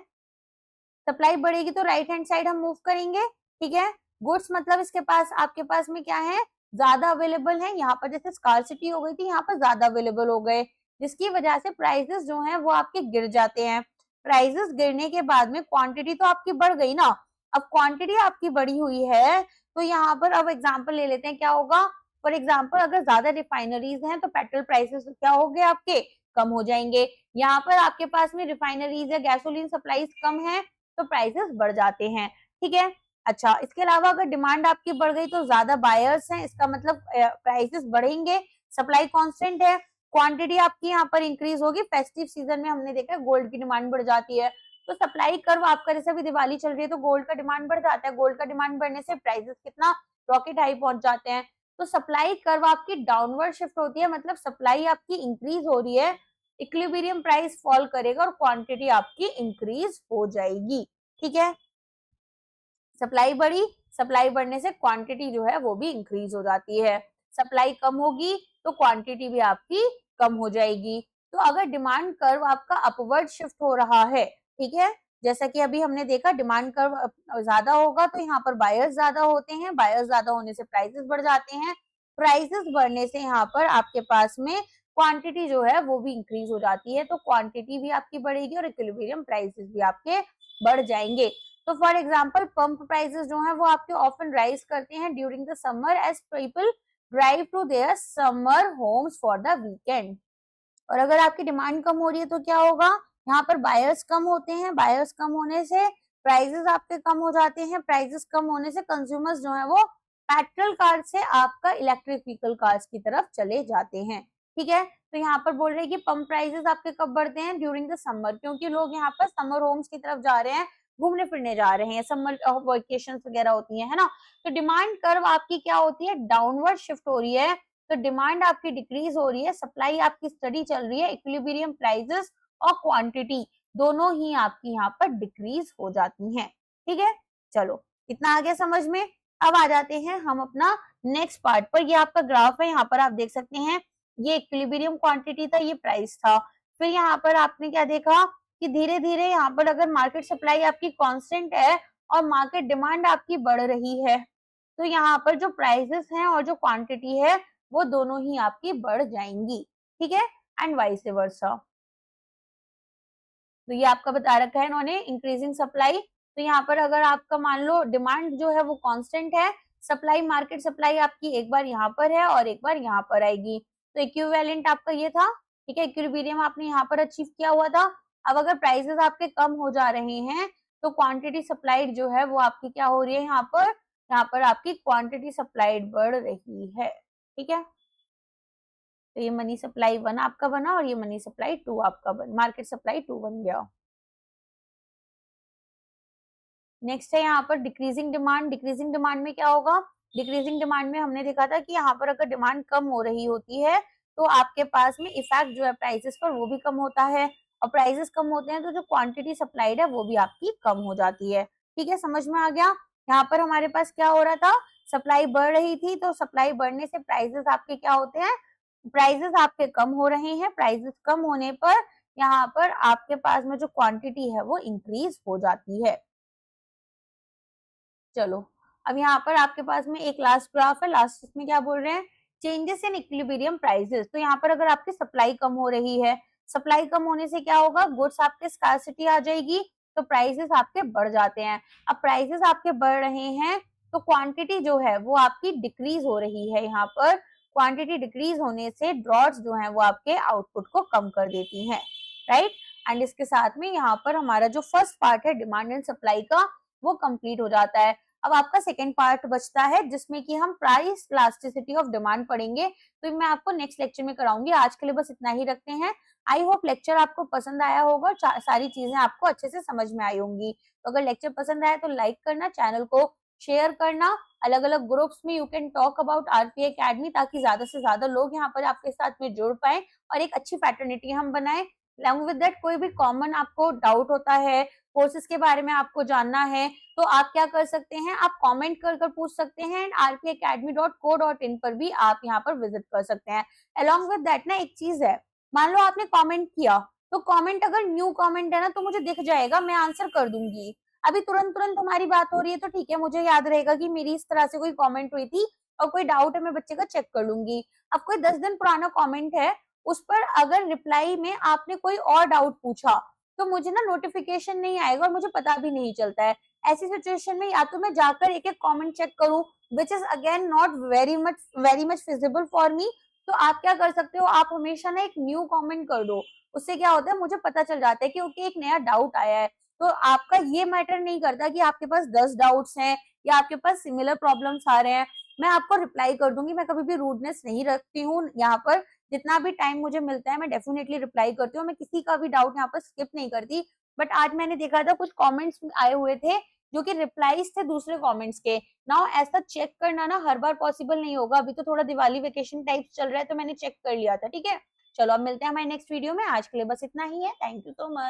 सप्लाई बढ़ेगी तो राइट हैंड साइड हम मूव करेंगे। ठीक है, गुड्स मतलब इसके पास, आपके पास में क्या है, ज्यादा अवेलेबल है। यहाँ पर जैसे स्कार्सिटी हो गई थी, यहाँ पर ज्यादा अवेलेबल हो गए, जिसकी वजह से प्राइसेस जो है वो आपके गिर जाते हैं। प्राइसेस गिरने के बाद में क्वांटिटी तो आपकी बढ़ गई ना, अब क्वांटिटी आपकी बढ़ी हुई है तो यहाँ पर अब एग्जाम्पल ले लेते हैं, क्या होगा। फॉर एग्जाम्पल अगर ज्यादा रिफाइनरीज हैं तो पेट्रोल प्राइसेस क्या हो गए आपके, कम हो जाएंगे। यहाँ पर आपके पास में रिफाइनरीज या गैसोलीन सप्लाईज कम है तो प्राइसेस बढ़ जाते हैं। ठीक है, अच्छा इसके अलावा अगर डिमांड आपकी बढ़ गई तो ज्यादा बायर्स हैं, इसका मतलब प्राइसेस बढ़ेंगे। सप्लाई कांस्टेंट है, क्वांटिटी आपकी यहाँ पर इंक्रीज होगी। फेस्टिव सीजन में हमने देखा गोल्ड की डिमांड बढ़ जाती है, तो सप्लाई कर्व आपका, जैसे अभी दिवाली चल रही है तो गोल्ड का डिमांड बढ़ जाता है, गोल्ड का डिमांड बढ़ने से प्राइसेस कितना रॉकेट हाई पहुंच जाते हैं। तो सप्लाई कर्व आपकी डाउनवर्ड शिफ्ट होती है, मतलब सप्लाई आपकी इंक्रीज हो रही है, इक्विलिब्रियम प्राइस फॉल करेगा और क्वांटिटी आपकी इंक्रीज हो जाएगी। ठीक है, सप्लाई बढ़ी, सप्लाई बढ़ने से क्वांटिटी जो है वो भी इंक्रीज हो जाती है। सप्लाई कम होगी तो क्वांटिटी भी आपकी कम हो जाएगी। तो अगर डिमांड कर्व आपका अपवर्ड शिफ्ट हो रहा है, ठीक है, जैसा कि अभी हमने देखा डिमांड कर्व ज्यादा होगा तो यहाँ पर बायर्स ज्यादा होते हैं, बायर्स ज्यादा होने से प्राइसेस बढ़ जाते हैं, प्राइसेस बढ़ने से यहाँ पर आपके पास में क्वांटिटी जो है वो भी इंक्रीज हो जाती है, तो क्वांटिटी भी आपकी बढ़ेगी और इक्विलिब्रियम प्राइसेस भी आपके बढ़ जाएंगे। तो फॉर एग्जाम्पल पंप प्राइसेस जो है वो आपके ऑफन राइज करते हैं during the summer as people drive to their summer homes for the weekend. और अगर आपकी डिमांड कम हो रही है तो क्या होगा, यहाँ पर बायर्स कम होते हैं, बायर्स कम होने से प्राइसेस आपके कम हो जाते हैं, प्राइसेस कम होने से कंज्यूमर्स जो है वो पेट्रोल कार से आपका इलेक्ट्रिक व्हीकल कार्स की तरफ चले जाते हैं। ठीक है, तो यहाँ पर बोल रहे हैं कि पंप प्राइसेस आपके कब बढ़ते हैं, ड्यूरिंग द समर, क्योंकि लोग यहाँ पर समर होम्स की तरफ जा रहे हैं, घूमने फिरने जा रहे हैं, समर वेकेशन वगैरह होती है ना। तो डिमांड कर्व आपकी क्या होती है, डाउनवर्ड शिफ्ट हो रही है, तो डिमांड आपकी डिक्रीज हो रही है, सप्लाई आपकी स्टडी चल रही है, इक्विलिब्रियम प्राइसेस और क्वांटिटी दोनों ही आपकी यहाँ पर डिक्रीज हो जाती हैं। ठीक है, चलो इतना आ गया समझ में। अब आ जाते हैं हम अपना नेक्स्ट पार्ट पर। ये आपका ग्राफ है, यहाँ पर आप देख सकते हैं, ये इक्विलिब्रियम क्वांटिटी था, ये प्राइस था। फिर यहाँ पर आपने क्या देखा कि धीरे धीरे यहाँ पर अगर मार्केट सप्लाई आपकी कांस्टेंट है और मार्केट डिमांड आपकी बढ़ रही है, तो यहाँ पर जो प्राइसेस हैं और जो क्वांटिटी है वो दोनों ही आपकी बढ़ जाएंगी। ठीक है, एंड वाइस वर्सा। तो ये आपका बता रखा है इन्होंने इंक्रीजिंग सप्लाई। तो यहाँ पर अगर आपका मान लो डिमांड जो है वो कांस्टेंट है, सप्लाई मार्केट सप्लाई आपकी एक बार यहाँ पर है और एक बार यहाँ पर आएगी, तो इक्विवेलेंट आपका ये था। ठीक है, इक्विलिब्रियम आपने यहाँ पर अचीव किया हुआ था। अब अगर प्राइसेस आपके कम हो जा रहे हैं तो क्वांटिटी सप्लाइड जो है वो आपकी क्या हो रही है, यहाँ पर आपकी क्वांटिटी सप्लाइड बढ़ रही है। ठीक है, तो ये मनी सप्लाई 1 आपका बना और ये मनी सप्लाई 2 आपका बन, मार्केट सप्लाई 2 बन गया। नेक्स्ट है यहाँ पर डिक्रीजिंग डिमांड। डिक्रीजिंग डिमांड में क्या होगा, डिक्रीजिंग डिमांड में हमने देखा था कि यहाँ पर अगर डिमांड कम हो रही होती है तो आपके पास में इफेक्ट जो है प्राइसेस पर वो भी कम होता है, और प्राइसेस कम होते हैं तो जो क्वांटिटी सप्लाइड है वो भी आपकी कम हो जाती है। ठीक है, समझ में आ गया। यहाँ पर हमारे पास क्या हो रहा था, सप्लाई बढ़ रही थी, तो सप्लाई बढ़ने से प्राइसेस आपके क्या होते हैं, प्राइसेस आपके कम हो रहे हैं, प्राइसेस कम होने पर यहाँ पर आपके पास में जो क्वांटिटी है वो इंक्रीज हो जाती है। चलो अब यहाँ पर आपके पास में एक लास्ट ग्राफ है, लास्ट इसमें क्या बोल रहे हैं, चेंजेस इन इक्विलिब्रियम प्राइसेस। तो यहाँ पर अगर आपकी सप्लाई कम हो रही है, सप्लाई कम होने से क्या होगा, गुड्स आपके स्कार्सिटी आ जाएगी तो प्राइसेस आपके बढ़ जाते हैं। अब प्राइसेस आपके बढ़ रहे हैं तो क्वांटिटी जो है वो आपकी डिक्रीज हो रही है, यहाँ पर क्वांटिटी डिक्रीज होने से ड्रॉट्स जो है वो आपके आउटपुट को कम कर देती हैं, राइट। एंड इसके साथ में यहाँ पर हमारा जो फर्स्ट पार्ट है डिमांड एंड सप्लाई का वो कंप्लीट हो जाता है। अब आपका सेकेंड पार्ट बचता है जिसमें कि हम प्राइस इलास्टिसिटी ऑफ डिमांड पढ़ेंगे, तो मैं आपको नेक्स्ट लेक्चर में कराऊंगी। आज के लिए बस इतना ही रखते हैं। आई होप लेक्चर आपको पसंद आया होगा, सारी चीजें आपको अच्छे से समझ में आई होंगी। तो अगर लेक्चर पसंद आया तो लाइक करना, चैनल को शेयर करना, अलग अलग ग्रुप्स में you can talk about RPA academy, ताकि ज्यादा से ज्यादा लोग यहाँ पर आपके साथ में जुड़ पाए और एक अच्छी फैटर्निटी हम बनाए। अलॉन्ग विद दैट कोई भी कॉमन आपको डाउट होता है, कोर्सेज के बारे में आपको जानना है तो आप क्या कर सकते हैं, आप कमेंट कर कर पूछ सकते हैं एंड rpacademy.co.in पर भी आप यहाँ पर विजिट कर सकते हैं। अलॉन्ग विद दैट ना एक चीज है, मान लो आपने कमेंट किया तो कमेंट अगर न्यू कमेंट है ना तो मुझे दिख जाएगा, मैं आंसर कर दूंगी। अभी तुरंत तुरंत हमारी बात हो रही है तो ठीक है, मुझे याद रहेगा कि मेरी इस तरह से कोई कमेंट हुई थी और कोई डाउट है मैं बच्चे का चेक कर लूंगी। अब कोई 10 दिन पुराना कमेंट है, उस पर अगर रिप्लाई में आपने कोई और डाउट पूछा तो मुझे ना नोटिफिकेशन नहीं आएगा और मुझे पता भी नहीं चलता है। ऐसी सिचुएशन में या तो मैं जाकर एक एक कमेंट चेक करूं, which is again not very much feasible for me. तो आप क्या कर सकते हो, आप हमेशा ना एक न्यू कमेंट कर दो, उससे क्या होता है मुझे पता चल जाता है कि ओके एक नया डाउट आया है। तो आपका ये मैटर नहीं करता कि आपके पास 10 डाउट्स हैं या आपके पास सिमिलर प्रॉब्लम्स आ रहे हैं, मैं आपको रिप्लाई कर दूंगी। मैं कभी भी रूडनेस नहीं रखती हूँ यहाँ पर, जितना भी टाइम मुझे मिलता है मैं डेफिनेटली रिप्लाई करती हूँ, मैं किसी का भी डाउट यहाँ पर स्किप नहीं करती। बट आज मैंने देखा था कुछ कमेंट्स आए हुए थे जो कि रिप्लाईज थे दूसरे कमेंट्स के। नाउ ऐसा चेक करना ना हर बार पॉसिबल नहीं होगा, अभी तो थोड़ा दिवाली वेकेशन टाइप चल रहा है तो मैंने चेक कर लिया था। ठीक है, चलो अब मिलते हैं हमारे नेक्स्ट वीडियो में, आज के लिए बस इतना ही है। Thank you so much.